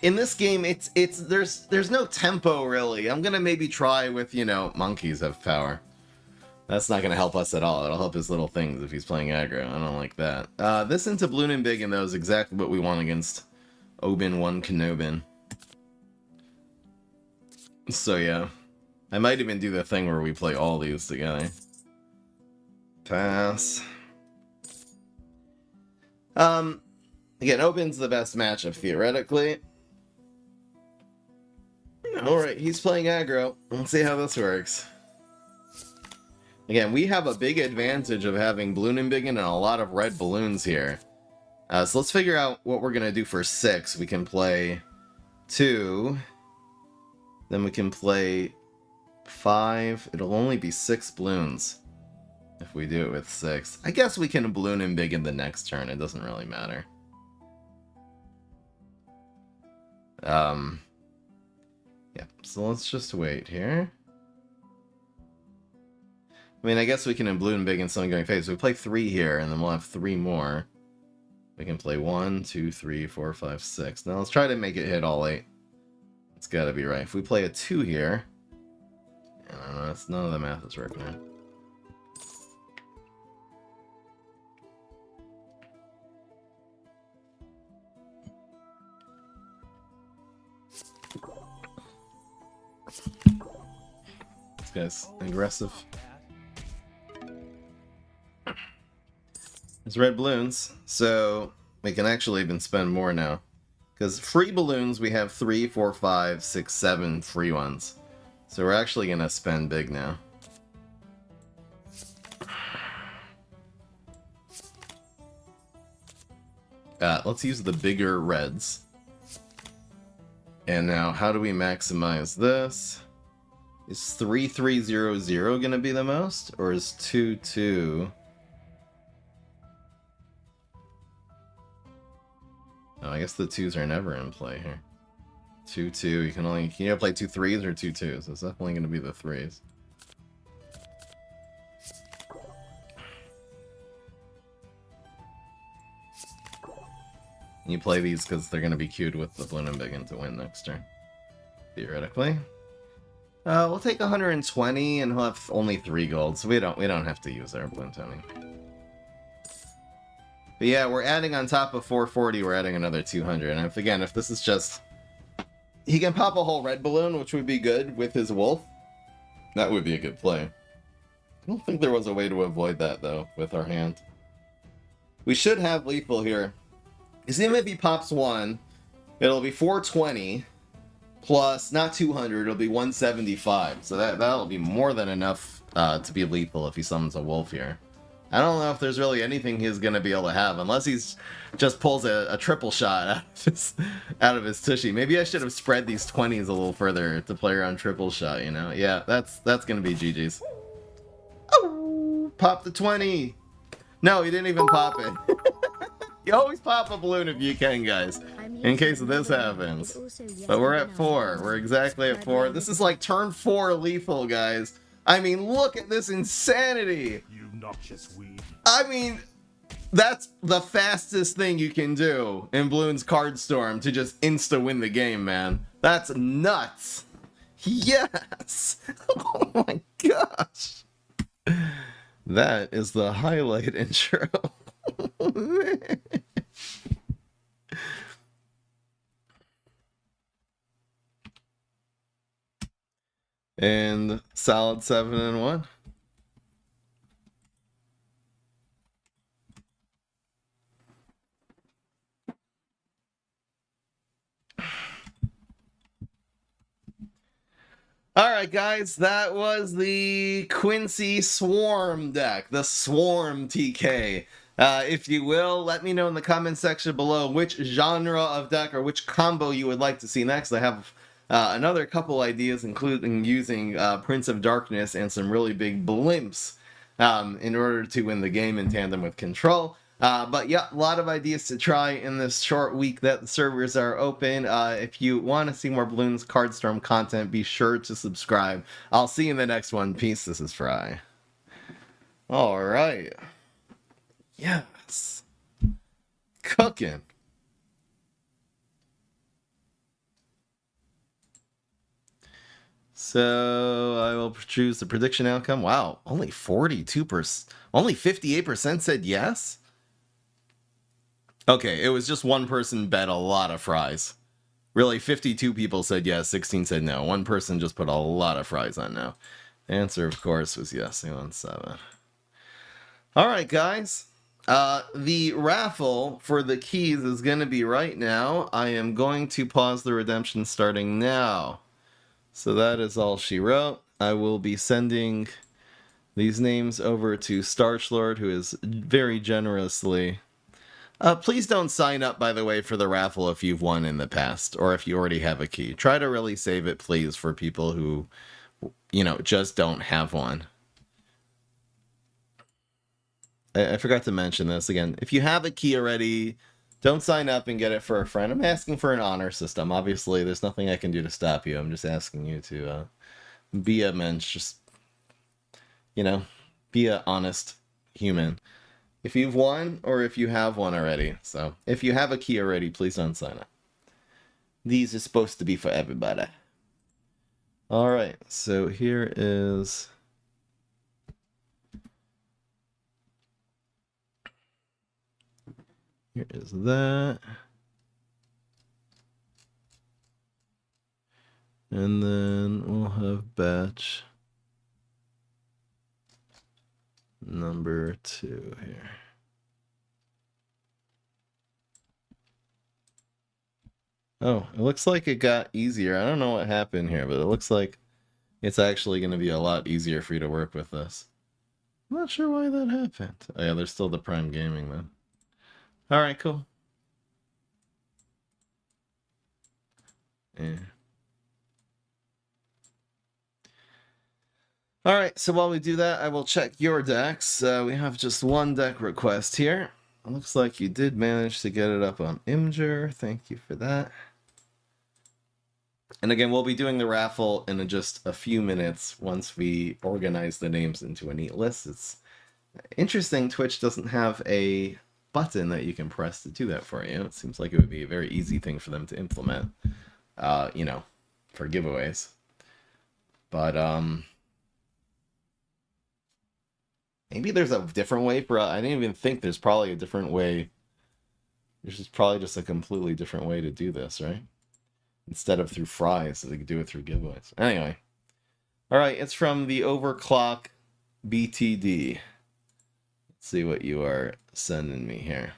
Speaker 1: there's no tempo really. I'm gonna maybe try with, you know, monkeys have power. That's not gonna help us at all. It'll help his little things if he's playing aggro. I don't like that. This into Bloon and Big, and though is exactly what we want against Obin 1 Kenobin. So yeah. I might even do the thing where we play all these together. Pass. Again, Obin's the best matchup theoretically. Alright, he's playing aggro. Let's see how this works. Again, we have a big advantage of having Bloon and Biggin and a lot of red balloons here. So let's figure out what we're going to do for 6. We can play 2. Then we can play 5. It'll only be 6 balloons if we do it with 6. I guess we can Bloon and Biggin the next turn. It doesn't really matter. Yeah, so let's just wait here. I mean, I guess we can Bloon and Biggin something going phase. So we play 3 here, and then we'll have 3 more. We can play 1, 2, 3, 4, 5, 6. Now let's try to make it hit all 8. It's gotta be right. If we play a 2 here... I don't know, none of the math is working out. This guy's aggressive. There's red balloons, so we can actually even spend more now. Because free balloons, we have 3, 4, 5, 6, 7 free ones. So we're actually going to spend big now. Let's use the bigger reds. And now, how do we maximize this? Is 3300 going to be the most? Or is 22... Oh, I guess the 2s are never in play here. 2, 2. You can either play 2 3s or 2 2s. So it's definitely going to be the 3s. You play these because they're going to be queued with the Bloon and Biggin to win next turn. Theoretically. We'll take 120 and he'll have only 3 gold, so we don't have to use our Bloon Tony. But yeah, we're adding on top of 440, we're adding another 200. And if this is just... He can pop a whole red balloon, which would be good with his wolf. That would be a good play. I don't think there was a way to avoid that, though, with our hand. We should have lethal here. Because even if he pops 1, it'll be 420, plus, not 200, it'll be 175. So that'll be more than enough to be lethal if he summons a wolf here. I don't know if there's really anything he's going to be able to have, unless he's just pulls a triple shot out of his tushy. Maybe I should have spread these 20s a little further to play around triple shot, you know? Yeah, that's going to be GG's. Oh, pop the 20! No, he didn't even pop it. You always pop a balloon if you can, guys, in case this happens. But we're at 4. We're exactly at 4. This is like turn 4 lethal, guys. I mean, look at this insanity!
Speaker 2: You noxious weed.
Speaker 1: I mean, that's the fastest thing you can do in Bloons Card Storm to just insta-win the game, man. That's nuts! Yes! Oh my gosh! That is the highlight intro. And solid 7-1. Alright guys, that was the Quincy Swarm deck, the Swarm TK. If you will, let me know in the comment section below which genre of deck or which combo you would like to see next. I have another couple ideas, including using Prince of Darkness and some really big blimps in order to win the game in tandem with Control. But yeah, a lot of ideas to try in this short week that the servers are open. If you want to see more Bloons Card Storm content, be sure to subscribe. I'll see you in the next one. Peace, this is Fry. Alright. Yes. Cooking. So I will choose the prediction outcome. Wow, only 42%, only 58% said yes? Okay, it was just one person bet a lot of fries. Really, 52 people said yes, 16 said no. One person just put a lot of fries on no. The answer, of course, was yes, 17. Alright, guys. The raffle for the keys is going to be right now. I am going to pause the redemption starting now. So that is all she wrote. I will be sending these names over to Starchlord, who is very generously... please don't sign up, by the way, for the raffle if you've won in the past, or if you already have a key. Try to really save it, please, for people who, you know, just don't have one. I forgot to mention this again. If you have a key already, don't sign up and get it for a friend. I'm asking for an honor system. Obviously, there's nothing I can do to stop you. I'm just asking you to be a mensch. Just, you know, be an honest human. If you've won or if you have one already. So if you have a key already, please don't sign up. These are supposed to be for everybody. All right, so here is... Here is that. And then we'll have batch number 2 here. Oh, it looks like it got easier. I don't know what happened here, but it looks like it's actually going to be a lot easier for you to work with this. I'm not sure why that happened. Oh yeah, there's still the Prime Gaming then. Alright, cool. Yeah. Alright, so while we do that, I will check your decks. We have just one deck request here. It looks like you did manage to get it up on Imgur. Thank you for that. And again, we'll be doing the raffle in just a few minutes once we organize the names into a neat list. It's interesting Twitch doesn't have a button that you can press to do that for you. It seems like it would be a very easy thing for them to implement, you know, for giveaways. But, maybe there's a different way for... I didn't even think there's probably a different way. There's just probably just a completely different way to do this, right? Instead of through fries, so they could do it through giveaways. Anyway. Alright, it's from the Overclock BTD. Let's see what you are sending me here.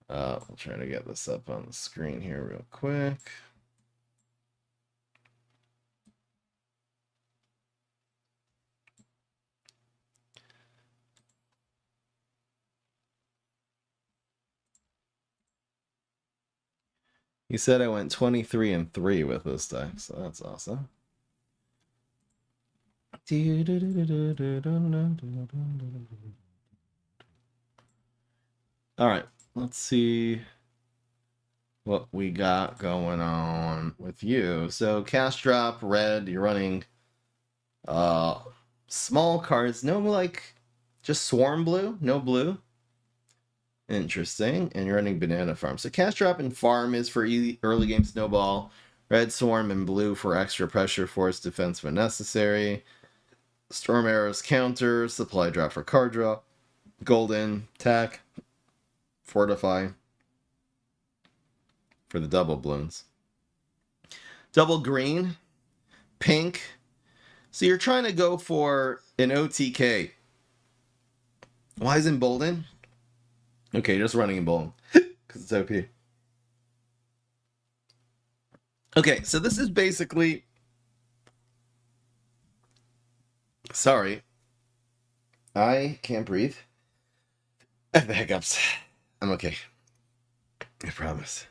Speaker 1: I'll try to get this up on the screen here real quick. You said I went 23-3 with this deck, so that's awesome. Alright, let's see what we got going on with you. So, cast drop, red, you're running small cards, no like, just swarm blue, no blue. Interesting. And you're running Banana Farm. So cast drop and farm is for early game snowball. Red swarm and blue for extra pressure force defense when necessary. Storm arrows counter. Supply drop for card draw. Golden tack. Fortify for the double balloons. Double green. Pink. So you're trying to go for an OTK. Why is Emboldened? Okay, just running Emboldened because it's OP. Okay, so this is basically... Sorry. I can't breathe. I have the hiccups. I'm okay. I promise.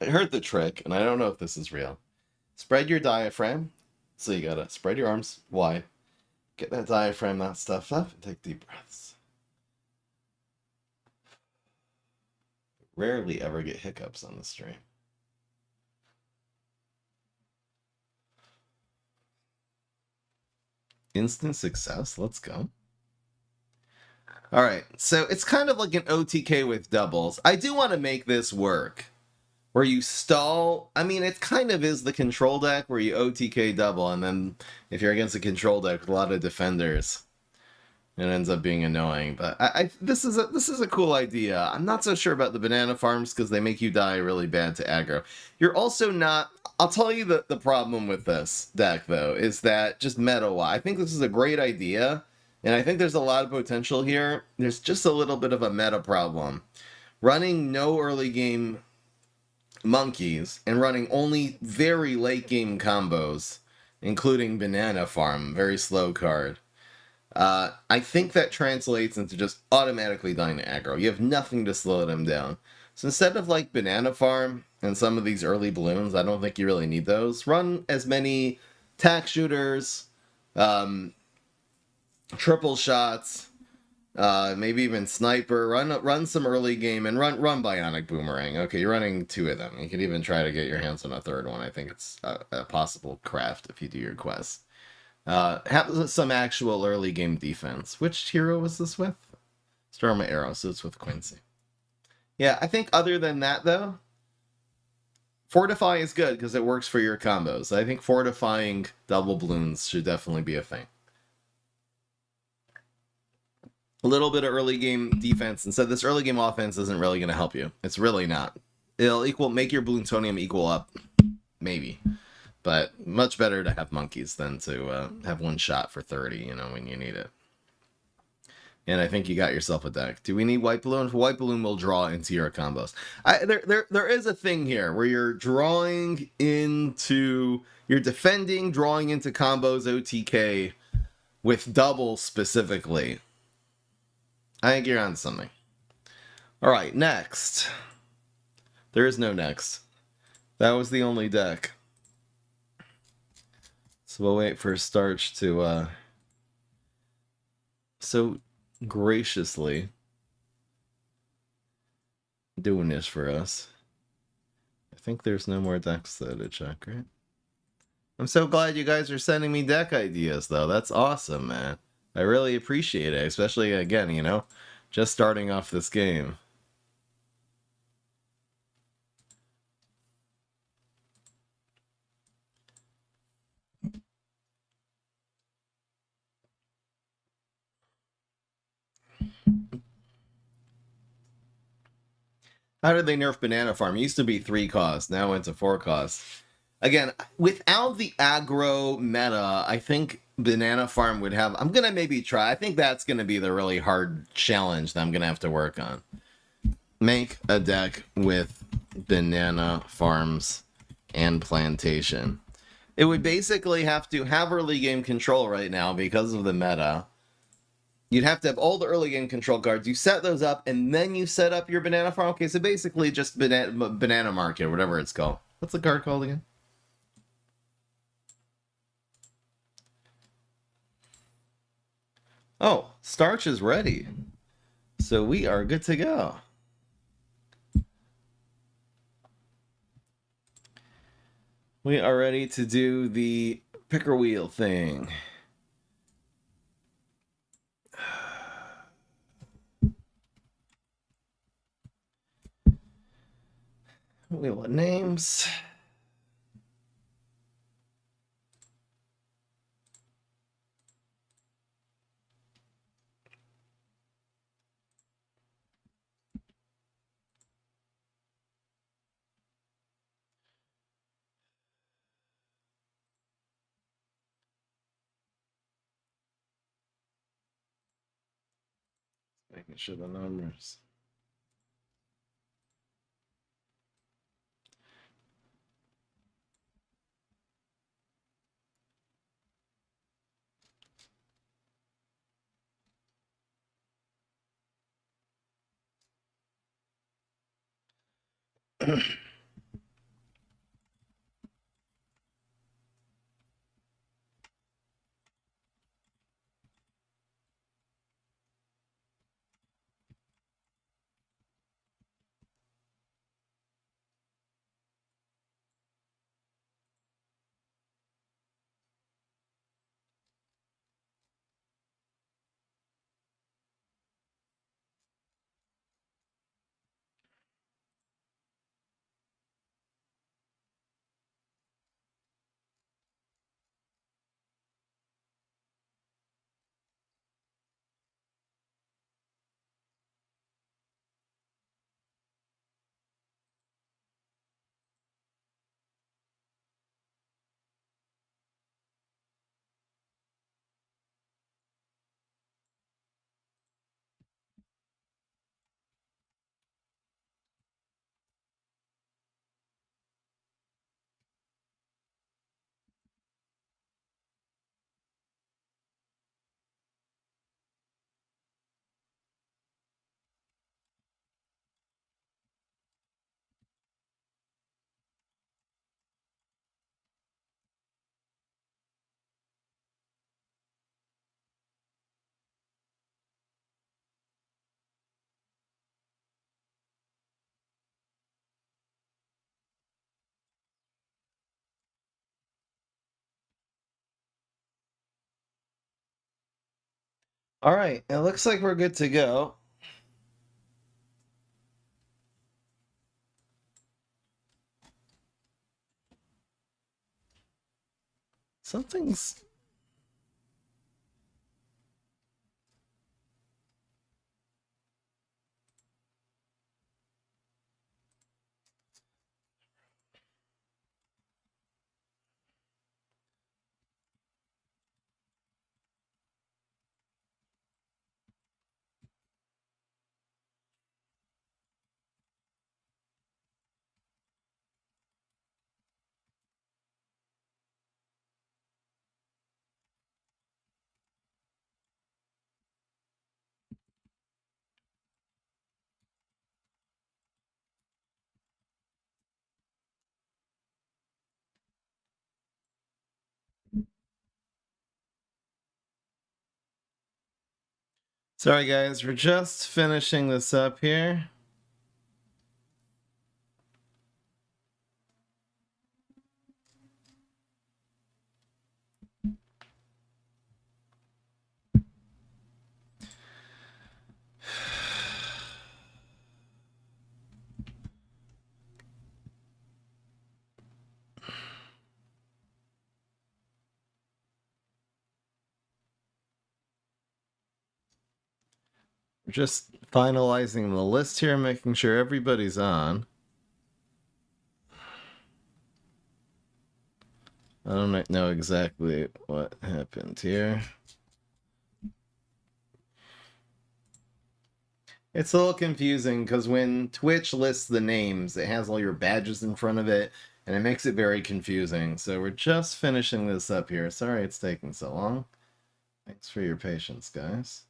Speaker 1: I heard the trick, and I don't know if this is real. Spread your diaphragm. So you gotta spread your arms wide. Get that diaphragm, that stuff up, and take deep breaths. Rarely ever get hiccups on the stream. Instant success, let's go. Alright, so it's kind of like an OTK with doubles. I do want to make this work. Where you stall, I mean, it kind of is the control deck where you OTK double, and then if you're against a control deck with a lot of defenders, it ends up being annoying. But this is a cool idea. I'm not so sure about the banana farms because they make you die really bad to aggro. You're also not... I'll tell you the problem with this deck, though, is that just meta-wise, I think this is a great idea, and I think there's a lot of potential here. There's just a little bit of a meta problem. running no early game monkeys and running only very late game combos, including Banana Farm, very slow card. I think that translates into just automatically dying to aggro. You have nothing to slow them down. So instead of like Banana Farm and some of these early balloons, I don't think you really need those. Run as many tack shooters, triple shots, maybe even sniper. Run some early game and run bionic boomerang. Okay, you're running 2 of them. You could even try to get your hands on a 3rd one. I think it's a possible craft if you do your quests. Have some actual early game defense. Which hero was this with? Storm Arrow, so it's with Quincy. Yeah, I think other than that though, Fortify is good because it works for your combos. I think fortifying double balloons should definitely be a thing. A little bit of early game defense instead. This early game offense isn't really going to help you. It's really not. It'll make your Bloomtonium equal up, maybe. But much better to have monkeys than to have 1 shot for 30, when you need it. And I think you got yourself a deck. Do we need White Balloon? White Balloon will draw into your combos. There is a thing here where you're defending, drawing into combos OTK with double specifically. I think you're on something. All right, next. There is no next. That was the only deck. So we'll wait for Starch to so graciously doing this for us. I think there's no more decks though to check, right? I'm so glad you guys are sending me deck ideas though. That's awesome, man. I really appreciate it, especially again, just starting off this game. How did they nerf Banana Farm? It used to be 3 costs, now it went to 4 costs. Again, without the aggro meta, I think Banana Farm would have... I'm going to maybe try. I think that's going to be the really hard challenge that I'm going to have to work on. Make a deck with Banana Farms and Plantation. It would basically have to have early game control right now because of the meta. You'd have to have all the early game control cards. You set those up, and then you set up your Banana Farm. Okay, so basically just Banana Market, whatever it's called. What's the card called again? Oh, Starch is ready. So we are good to go. We are ready to do the picker wheel thing. Wheel of names. Making sure the numbers. All right, it looks like we're good to go. Something's... Sorry guys, we're just finishing this up here. We're just finalizing the list here, making sure everybody's on. I don't know exactly what happened here. It's a little confusing because when Twitch lists the names, it has all your badges in front of it, and it makes it very confusing. So we're just finishing this up here. Sorry it's taking so long. Thanks for your patience, guys.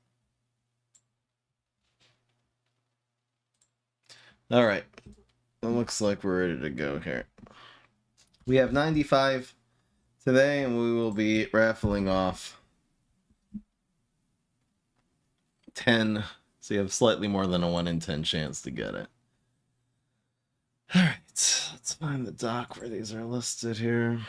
Speaker 1: All right. It looks like we're ready to go here. We have 95 today, and we will be raffling off 10. So you have slightly more than a 1 in 10 chance to get it. All right. Let's find the doc where these are listed here.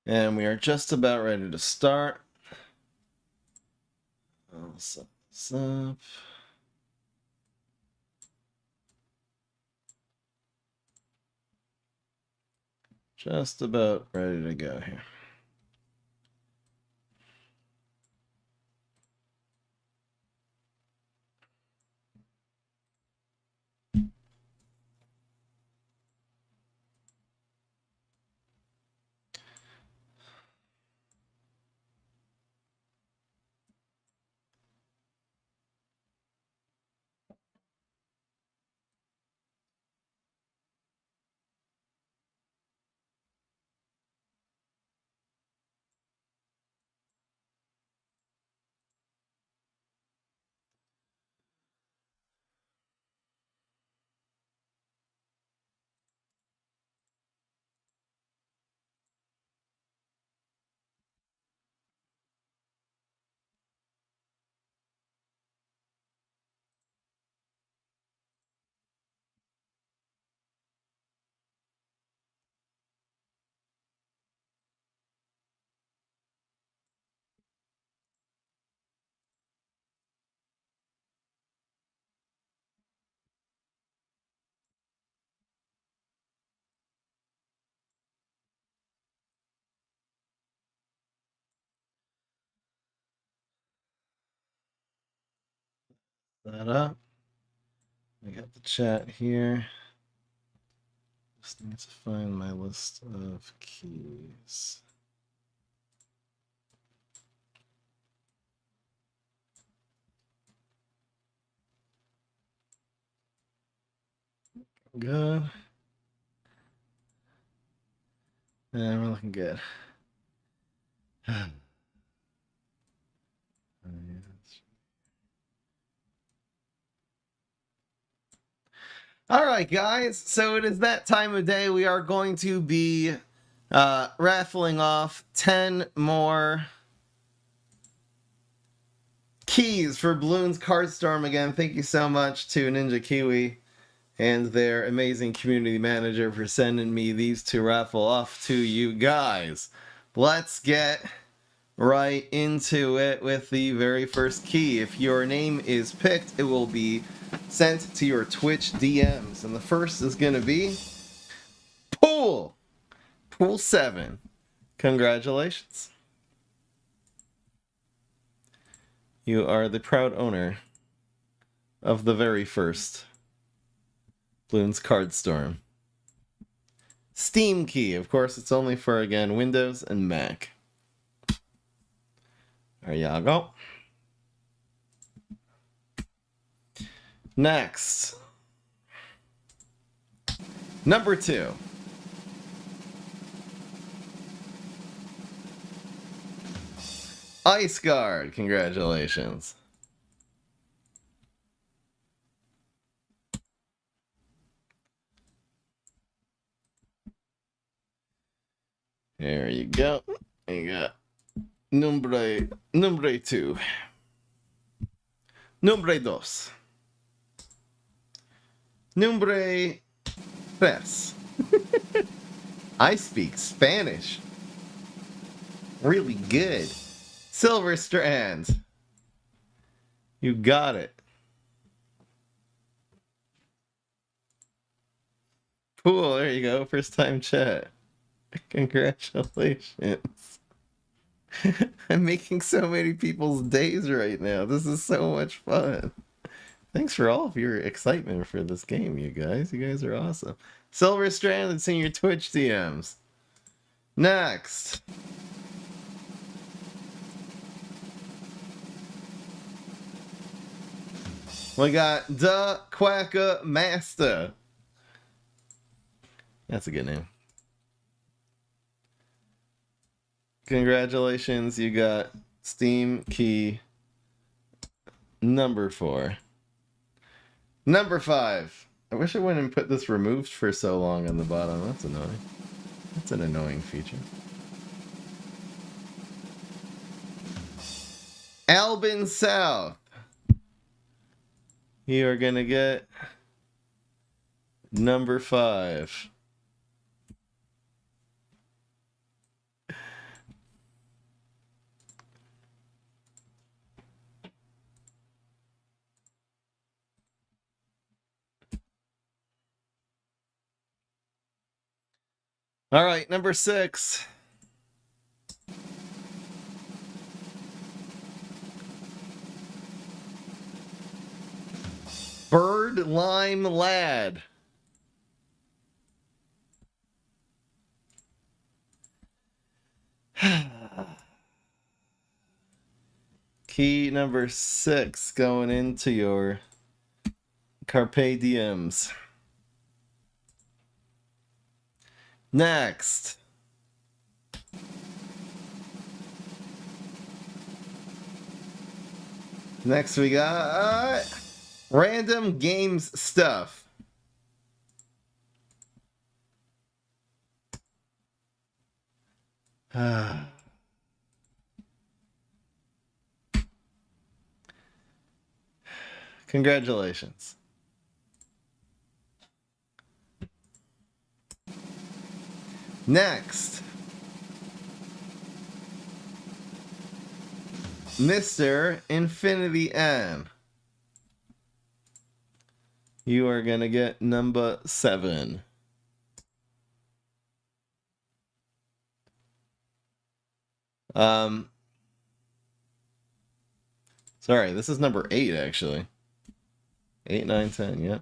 Speaker 1: And we are just about ready to start. I'll set this up. Just about ready to go here. That up. I got the chat here. Just need to find my list of keys. Good. And we're looking good. All right, guys. So it is that time of day. We are going to be raffling off 10 more keys for Bloons Card Storm again. Thank you so much to Ninja Kiwi and their amazing community manager for sending me these to raffle off to you guys. Let's get right into it with the very first key. If your name is picked, it will be sent to your Twitch DMs. And the first is going to be Pool 7. Congratulations. You are the proud owner of the very first Bloons Card Storm. Steam key. Of course, it's only for, again, Windows and Mac. There you go. Next. Number 2. Ice Guard. Congratulations. There you go. You got Numbre 2. Numbre 2. Numbre 3. I speak Spanish. Really good. Silver Strand. You got it. Cool, there you go. First time chat. Congratulations. I'm making so many people's days right now. This is so much fun. Thanks for all of your excitement for this game, you guys. You guys are awesome. Silver Strand, it's in your Twitch DMs. Next. We got Da Quacka Master. That's a good name. Congratulations, you got Steam key number 4. Number 5. I wish I wouldn't put this removed for so long on the bottom. That's annoying. That's an annoying feature. Albin South. You are gonna get number 5. All right, number 6. Bird Lime Lad. Key number 6 going into your Carpe Diems. Next. Next we got Random Games Stuff. Congratulations. Next, Mr. Infinity N. You are gonna get number 7. Sorry, this is number 8 actually. 8, 9, 10, yeah.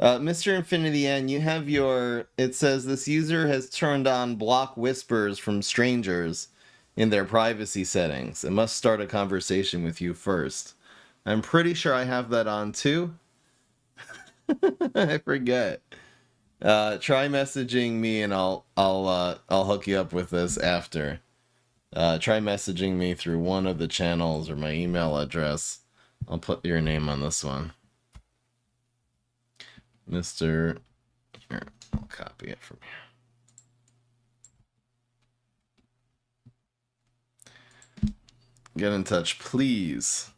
Speaker 1: Mr. Infinity N, you have your... It says this user has turned on block whispers from strangers in their privacy settings. It must start a conversation with you first. I'm pretty sure I have that on too. I forget. Try messaging me and I'll hook you up with this after. Try messaging me through one of the channels or my email address. I'll put your name on this one. Mr. Here, I'll copy it from here. Get in touch, please.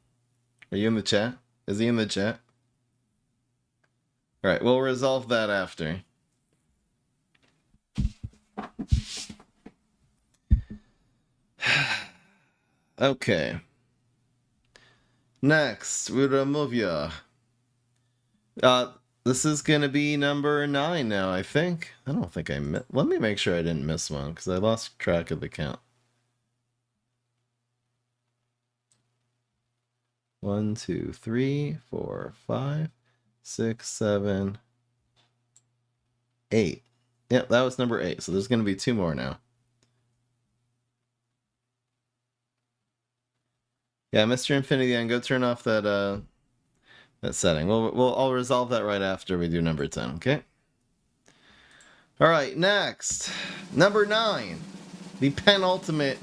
Speaker 1: Are you in the chat? Is he in the chat? Alright, we'll resolve that after. Okay. Next, Uramovia. This is gonna be number 9 now, I think. I don't think I missed. Let me make sure I didn't miss one, because I lost track of the count. 1, 2, 3, 4, 5, 6, 7, 8. Yep, that was number 8. So there's gonna be 2 more now. Yeah, Mr. Infinity, and go turn off that that setting. I'll resolve that right after we do number 10, okay? All right, next. Number 9. The penultimate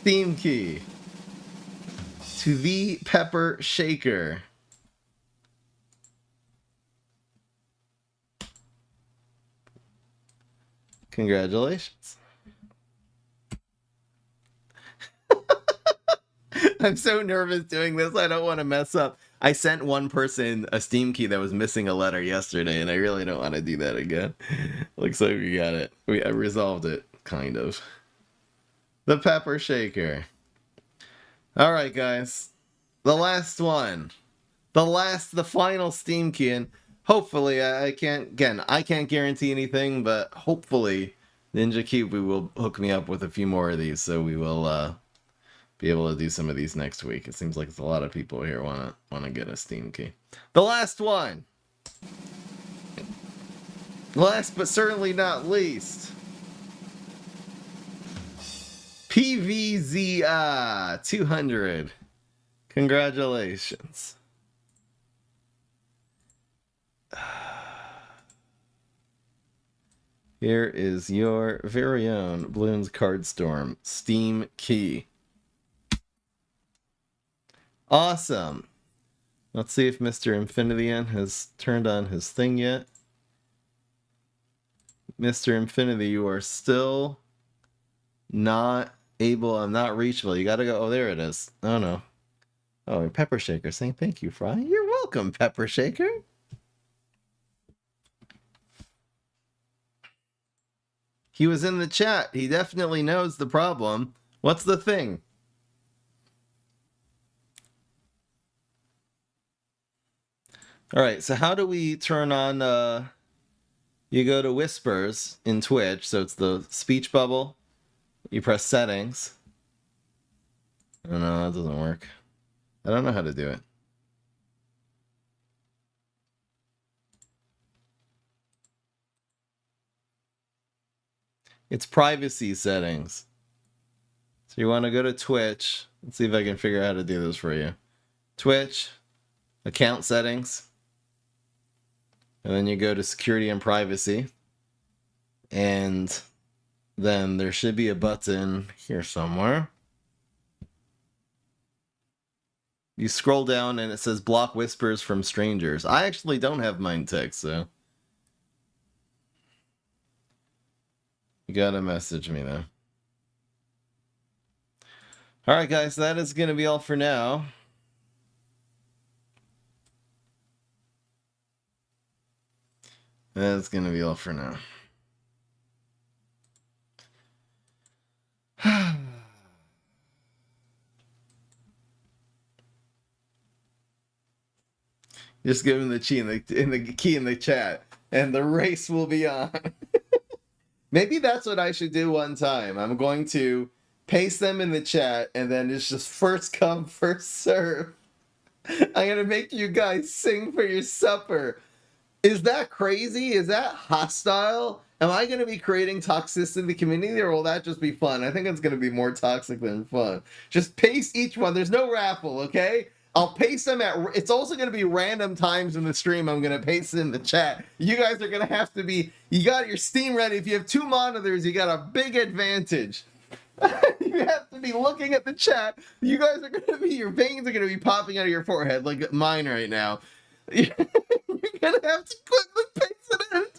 Speaker 1: theme key to the Pepper Shaker. Congratulations. I'm so nervous doing this. I don't want to mess up. I sent one person a Steam key that was missing a letter yesterday, and I really don't want to do that again. Looks like we got it. I resolved it, kind of. The Pepper Shaker. All right, guys. The last one. The final Steam key, and hopefully, I can't guarantee anything, but hopefully Ninja Cube will hook me up with a few more of these, so we will be able to do some of these next week. It seems like it's a lot of people here want to get a Steam key. The last one. Last but certainly not least. PVZA 200. Congratulations. Here is your very own Bloons Card Storm Steam key. Awesome. Let's see if Mr. Infinityan has turned on his thing yet. Mr. Infinity, you are still not able, I'm not reachable. You gotta go, oh, there it is. Oh, no. Oh, Pepper Shaker saying thank you, Fry. You're welcome, Pepper Shaker. He was in the chat. He definitely knows the problem. What's the thing? All right, so how do we turn on, you go to Whispers in Twitch, so it's the speech bubble. You press settings. Oh, no, that doesn't work. I don't know how to do it. It's privacy settings. So you want to go to Twitch. Let's see if I can figure out how to do this for you. Twitch, account settings. And then you go to security and privacy. And then there should be a button here somewhere. You scroll down and it says block whispers from strangers. I actually don't have mine ticked, so you gotta message me though. Alright guys, that is gonna be all for now. That's gonna be all for now. Just give him the key in the chat, and the race will be on. Maybe that's what I should do one time. I'm going to paste them in the chat, and then it's just first come, first serve. I'm gonna make you guys sing for your supper. Is that crazy? Is that hostile? Am I going to be creating toxicity in the community, or will that just be fun? I think it's going to be more toxic than fun. Just paste each one. There's no raffle, okay? I'll paste them at... It's also going to be random times in the stream. I'm going to paste it in the chat. You guys are going to have to be... You got your Steam ready. If you have 2 monitors, you got a big advantage. You have to be looking at the chat. You guys are going to be... Your veins are going to be popping out of your forehead like mine right now. You gonna have to quickly paste it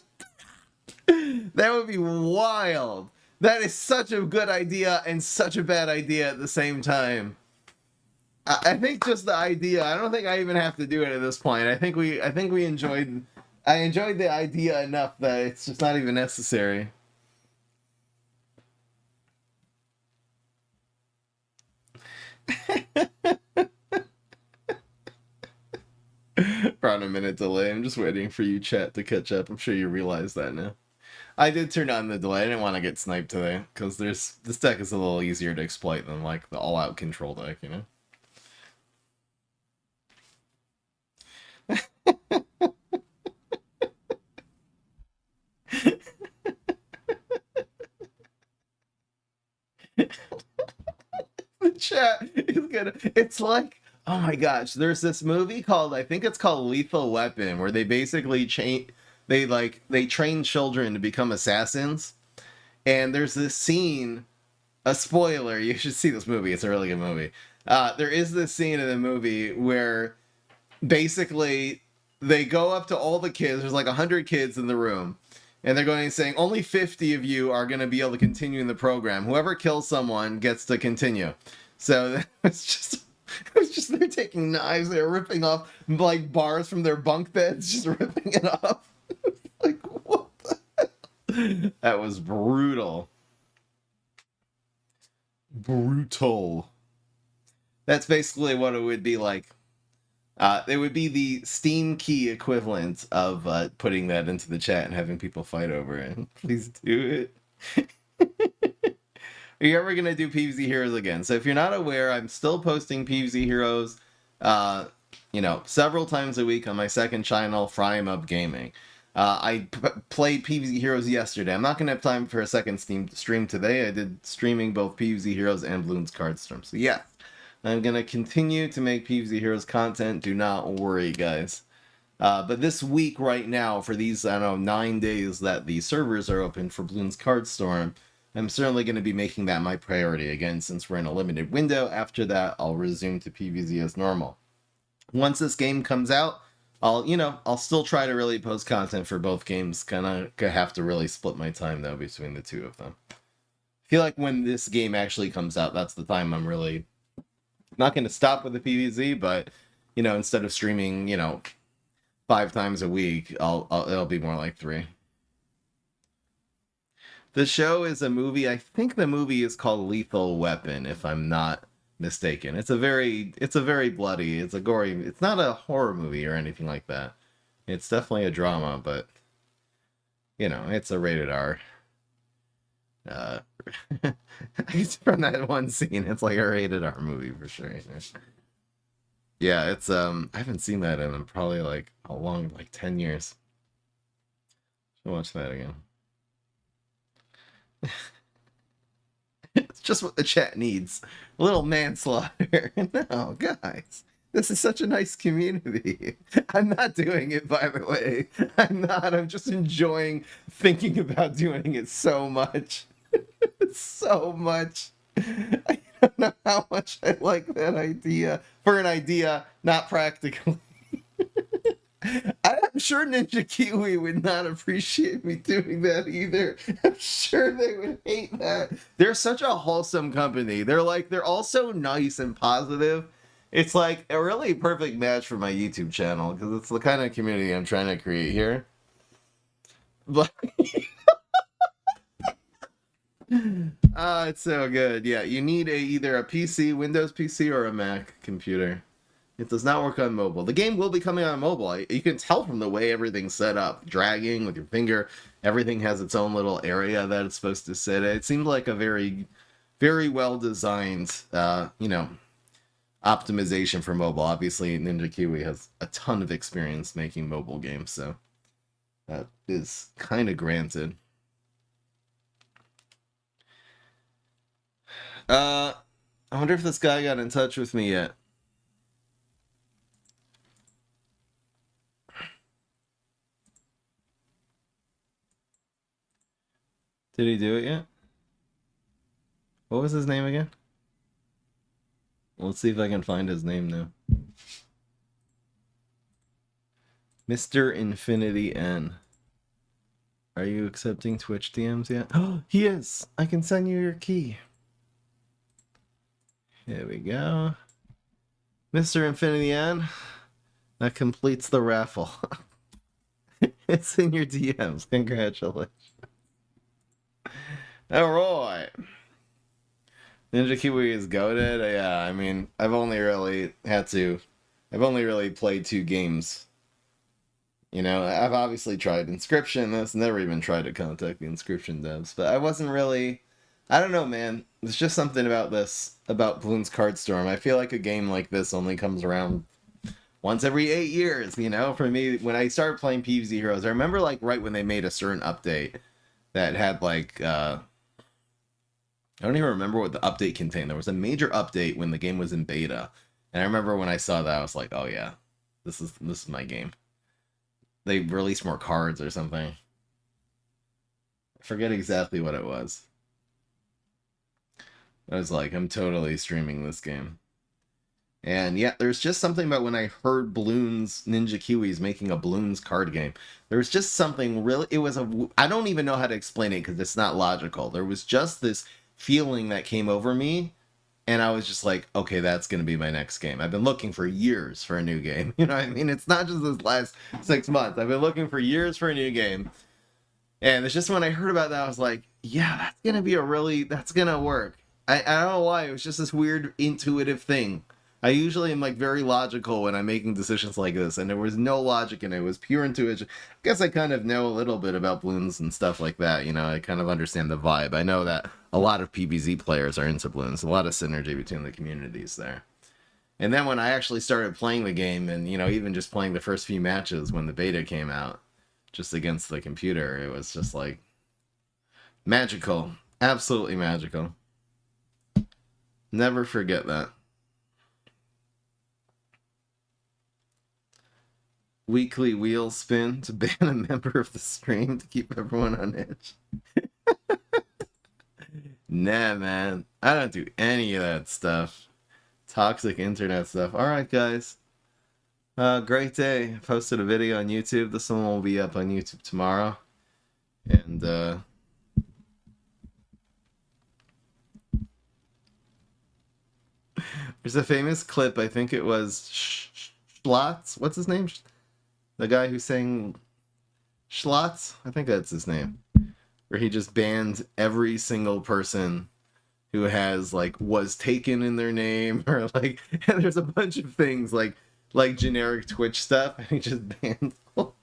Speaker 1: in. That would be wild. That is such a good idea and such a bad idea at the same time. I think just the idea. I don't think I even have to do it at this point. I think we enjoyed. I enjoyed the idea enough that it's just not even necessary. We're on a minute delay. I'm just waiting for you, chat, to catch up. I'm sure you realize that now. I did turn on the delay. I didn't want to get sniped today because this deck is a little easier to exploit than like the all-out control deck, you know. The chat is gonna. It's like, oh my gosh, there's this movie called, I think it's called Lethal Weapon, where they basically they train children to become assassins, and there's this scene. A spoiler, you should see this movie. It's a really good movie. There is this scene in the movie where basically they go up to all the kids. There's like 100 kids in the room. And they're going and saying, only 50 of you are going to be able to continue in the program. Whoever kills someone gets to continue. So it's just they're taking knives. They're ripping off like bars from their bunk beds, just ripping it off. Like, what the hell? That was brutal. Brutal. That's basically what it would be like. It would be the Steam key equivalent of putting that into the chat and having people fight over it. Please do it. Are you ever going to do PvZ Heroes again? So if you're not aware, I'm still posting PvZ Heroes, several times a week on my second channel, Fry 'em Up Gaming. I played PvZ Heroes yesterday. I'm not going to have time for a second stream today. I did streaming both PvZ Heroes and Bloons Card Storm. So yeah, I'm going to continue to make PvZ Heroes content. Do not worry, guys. But this week right now, for these, 9 days that the servers are open for Bloons Card Storm, I'm certainly going to be making that my priority again, since we're in a limited window. After that, I'll resume to PvZ as normal. Once this game comes out, I'll still try to really post content for both games. Kind of have to really split my time, though, between the two of them. I feel like when this game actually comes out, that's the time I'm really not going to stop with the PvZ, but, instead of streaming, 5 times a week, it'll be more like 3. The show is a movie. I think the movie is called Lethal Weapon, if I'm not mistaken. It's a very bloody, it's a gory, it's not a horror movie or anything like that. It's definitely a drama, but it's a rated R. From that one scene, it's like a rated R movie for sure. Yeah, it's I haven't seen that in probably like a long, like 10 years. Should watch that again. It's just what the chat needs. A little manslaughter. No, guys. This is such a nice community. I'm not doing it, by the way. I'm not. I'm just enjoying thinking about doing it so much. So much. I don't know how much I like that idea. For an idea, not practically. I'm sure Ninja Kiwi would not appreciate me doing that either. I'm sure they would hate that. They're such a wholesome company. They're all so nice and positive. It's like a really perfect match for my YouTube channel because it's the kind of community I'm trying to create here. But it's so good. Yeah, you need either a PC, Windows PC, or a Mac computer. It does not work on mobile. The game will be coming on mobile. You can tell from the way everything's set up. Dragging with your finger. Everything has its own little area that it's supposed to sit at. It seemed like a very, very well-designed, optimization for mobile. Obviously, Ninja Kiwi has a ton of experience making mobile games, so that is kind of granted. I wonder if this guy got in touch with me yet. Did he do it yet? What was his name again? Let's see if I can find his name now. Mr. Infinity N. Are you accepting Twitch DMs yet? Oh, he is! I can send you your key. Here we go. Mr. Infinity N. That completes the raffle. It's in your DMs. Congratulations. Alright. Ninja Kiwi is goated. Yeah, I mean, I've only really played 2 games. You know, I've obviously tried Inscription. That's never even tried to contact the Inscription devs. But I wasn't really... I don't know, man. There's just something about this, about Bloons Card Storm. I feel like a game like this only comes around once every 8 years, you know? For me, when I started playing PvZ Heroes, I remember, like, right when they made a certain update that had, like, I don't even remember what the update contained. There was a major update when the game was in beta. And I remember when I saw that, I was like, oh yeah, this is my game. They released more cards or something. I forget exactly what it was. I was like, I'm totally streaming this game. And yeah, there's just something about when I heard Bloons Ninja Kiwis making a Bloons card game. There was just something really, I don't even know how to explain it because it's not logical. There was just this feeling that came over me, and I was just like, okay, that's going to be my next game. I've been looking for years for a new game. You know what I mean? It's not just this last 6 months. I've been looking for years for a new game. And it's just when I heard about that, I was like, yeah, that's going to be that's going to work. I don't know why. It was just this weird intuitive thing. I usually am like very logical when I'm making decisions like this, and there was no logic in it. It was pure intuition. I guess I kind of know a little bit about Bloons and stuff like that. You know, I kind of understand the vibe. I know that a lot of PvZ players are into Bloons. A lot of synergy between the communities there. And then when I actually started playing the game, and, you know, even just playing the first few matches when the beta came out, just against the computer, it was just like magical. Absolutely magical. Never forget that. Weekly wheel spin to ban a member of the stream to keep everyone on edge. Nah, man. I don't do any of that stuff. Toxic internet stuff. Alright, guys. Great day. Posted a video on YouTube. This one will be up on YouTube tomorrow. And, there's a famous clip. I think it was Schlotz. What's his name? The guy who sang Schlotz? I think that's his name. Where he just banned every single person who has, like, was taken in their name, or, like, and there's a bunch of things, like generic Twitch stuff, and he just banned all.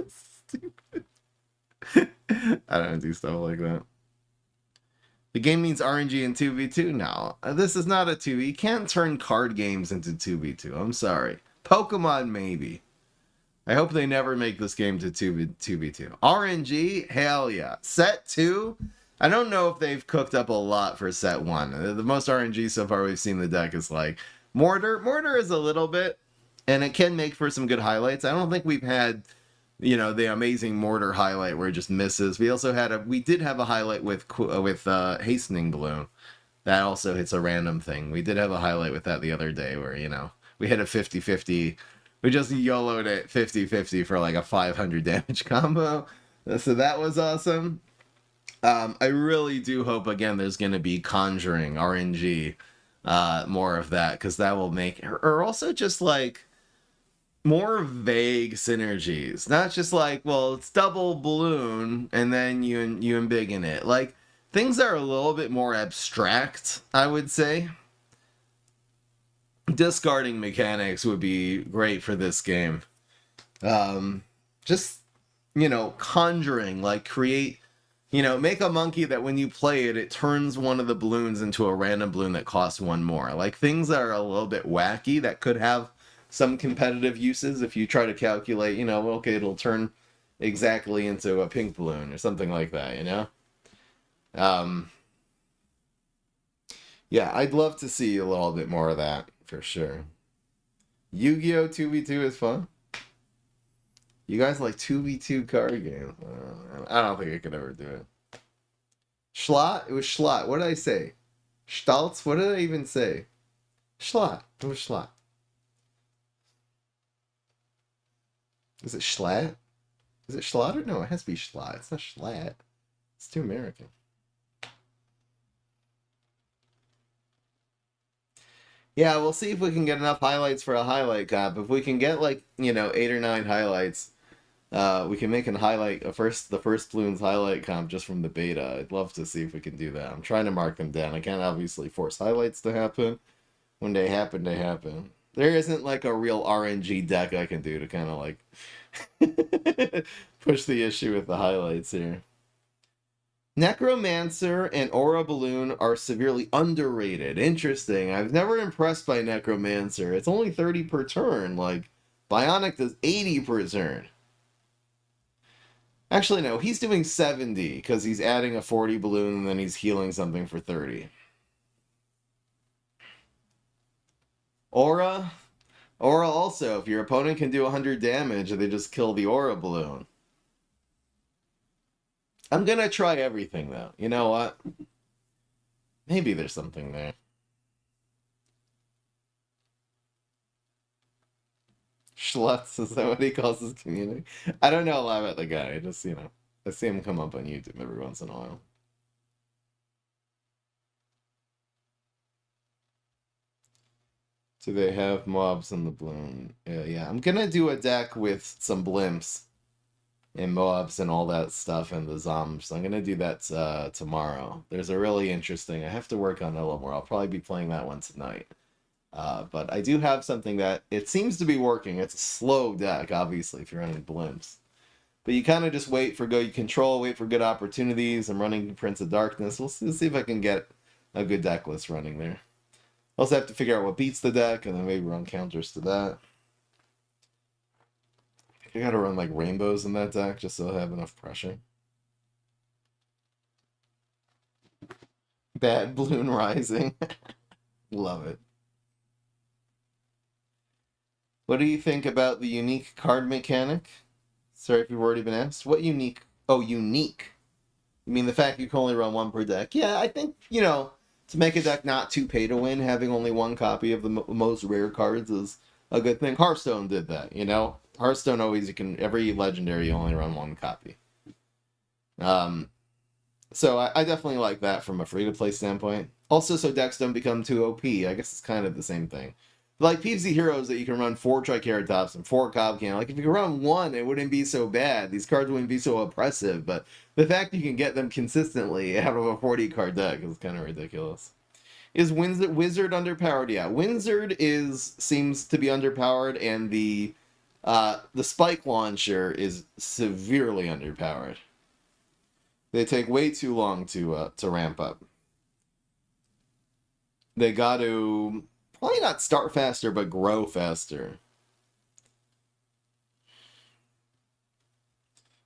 Speaker 1: Stupid. I don't do stuff like that. The game needs RNG in 2v2? No. This is not a 2v. You can't turn card games into 2v2. I'm sorry. Pokemon, maybe. I hope they never make this game to 2v2. RNG? Hell yeah. Set 2? I don't know if they've cooked up a lot for set 1. The most RNG so far we've seen in the deck is like Mortar. Mortar is a little bit, and it can make for some good highlights. I don't think we've had, you know, the amazing Mortar highlight where it just misses. We also had we did have a highlight with Hastening Balloon. That also hits a random thing. We did have a highlight with that the other day where, you know, we hit a 50-50. We just YOLO'd it 50-50 for like a 500 damage combo. So that was awesome. I really do hope, again, there's going to be Conjuring, RNG, more of that, because that will make, or also just like more vague synergies. Not just like, well, it's double balloon, and then you embiggen it. Like, things that are a little bit more abstract, I would say. Discarding mechanics would be great for this game. Just, you know, conjuring, like create, you know, make a monkey that when you play it, it turns one of the balloons into a random balloon that costs 1 more. Like things that are a little bit wacky that could have some competitive uses if you try to calculate, you know, okay, it'll turn exactly into a pink balloon or something like that, you know? Yeah, I'd love to see a little bit more of that. For sure. Yu-Gi-Oh! 2v2 is fun. You guys like 2v2 card games? I don't think I could ever do it. Schlot? It was Schlot. What did I say? Stoltz? What did I even say? Schlot. It was Schlot. Is it Schlatt? Is it Schlatter? No, it has to be Schlatt. It's not Schlatt. It's too American. Yeah, we'll see if we can get enough highlights for a highlight comp. If we can get like, 8 or 9 highlights, we can make the first Bloons highlight comp just from the beta. I'd love to see if we can do that. I'm trying to mark them down. I can't obviously force highlights to happen. When they happen, they happen. There isn't like a real RNG deck I can do to kind of like push the issue with the highlights here. Necromancer and Aura Balloon are severely underrated. Interesting. I've never impressed by Necromancer. It's only 30 per turn. Like, Bionic does 80 per turn. Actually, no. He's doing 70 because he's adding a 40 balloon and then he's healing something for 30. Aura also, if your opponent can do 100 damage, they just kill the Aura Balloon. I'm gonna try everything, though. You know what? Maybe there's something there. Schlutz, is that what he calls his community? I don't know a lot about the guy. I just, I see him come up on YouTube every once in a while. Do they have mobs in the balloon? Yeah. I'm gonna do a deck with some blimps and mobs and all that stuff and the zombs. I'm gonna do that tomorrow. There's a really interesting. I have to work on it a little more. I'll probably be playing that one tonight. But I do have something that it seems to be working. It's a slow deck, obviously, if you're running blimps. But you kind of just wait for control, wait for good opportunities. I'm running Prince of Darkness. We'll see if I can get a good deck list running there. Also have to figure out what beats the deck, and then maybe run counters to that. I gotta run like rainbows in that deck just so I have enough pressure. Bad Balloon Rising. Love it. What do you think about the unique card mechanic? Sorry if you've already been asked. What unique? Oh, unique. You mean the fact you can only run one per deck? Yeah, I think, to make a deck not too pay to win, having only one copy of the most rare cards is a good thing. Hearthstone did that, Hearthstone always, every legendary you only run one copy. So I definitely like that from a free-to-play standpoint. Also, so decks don't become too OP. I guess it's kind of the same thing. Like PvZ Heroes that you can run 4 Triceratops and 4 Cob Can. Like if you could run 1, it wouldn't be so bad. These cards wouldn't be so oppressive. But the fact you can get them consistently out of a 40 card deck is kind of ridiculous. Is Wizard underpowered? Yeah, Wizard seems to be underpowered, and the Spike Launcher is severely underpowered. They take way too long to ramp up. They got to probably not start faster, but grow faster.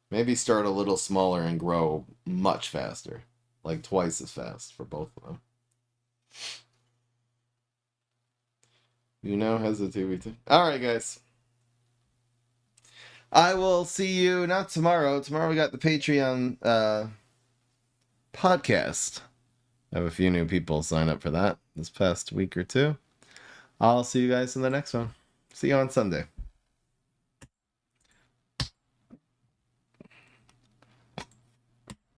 Speaker 1: Maybe start a little smaller and grow much faster. Like twice as fast for both of them. Has a 2v2. Alright, guys. I will see you, not tomorrow. Tomorrow we got the Patreon podcast. I have a few new people sign up for that this past week or two. I'll see you guys in the next one. See you on Sunday.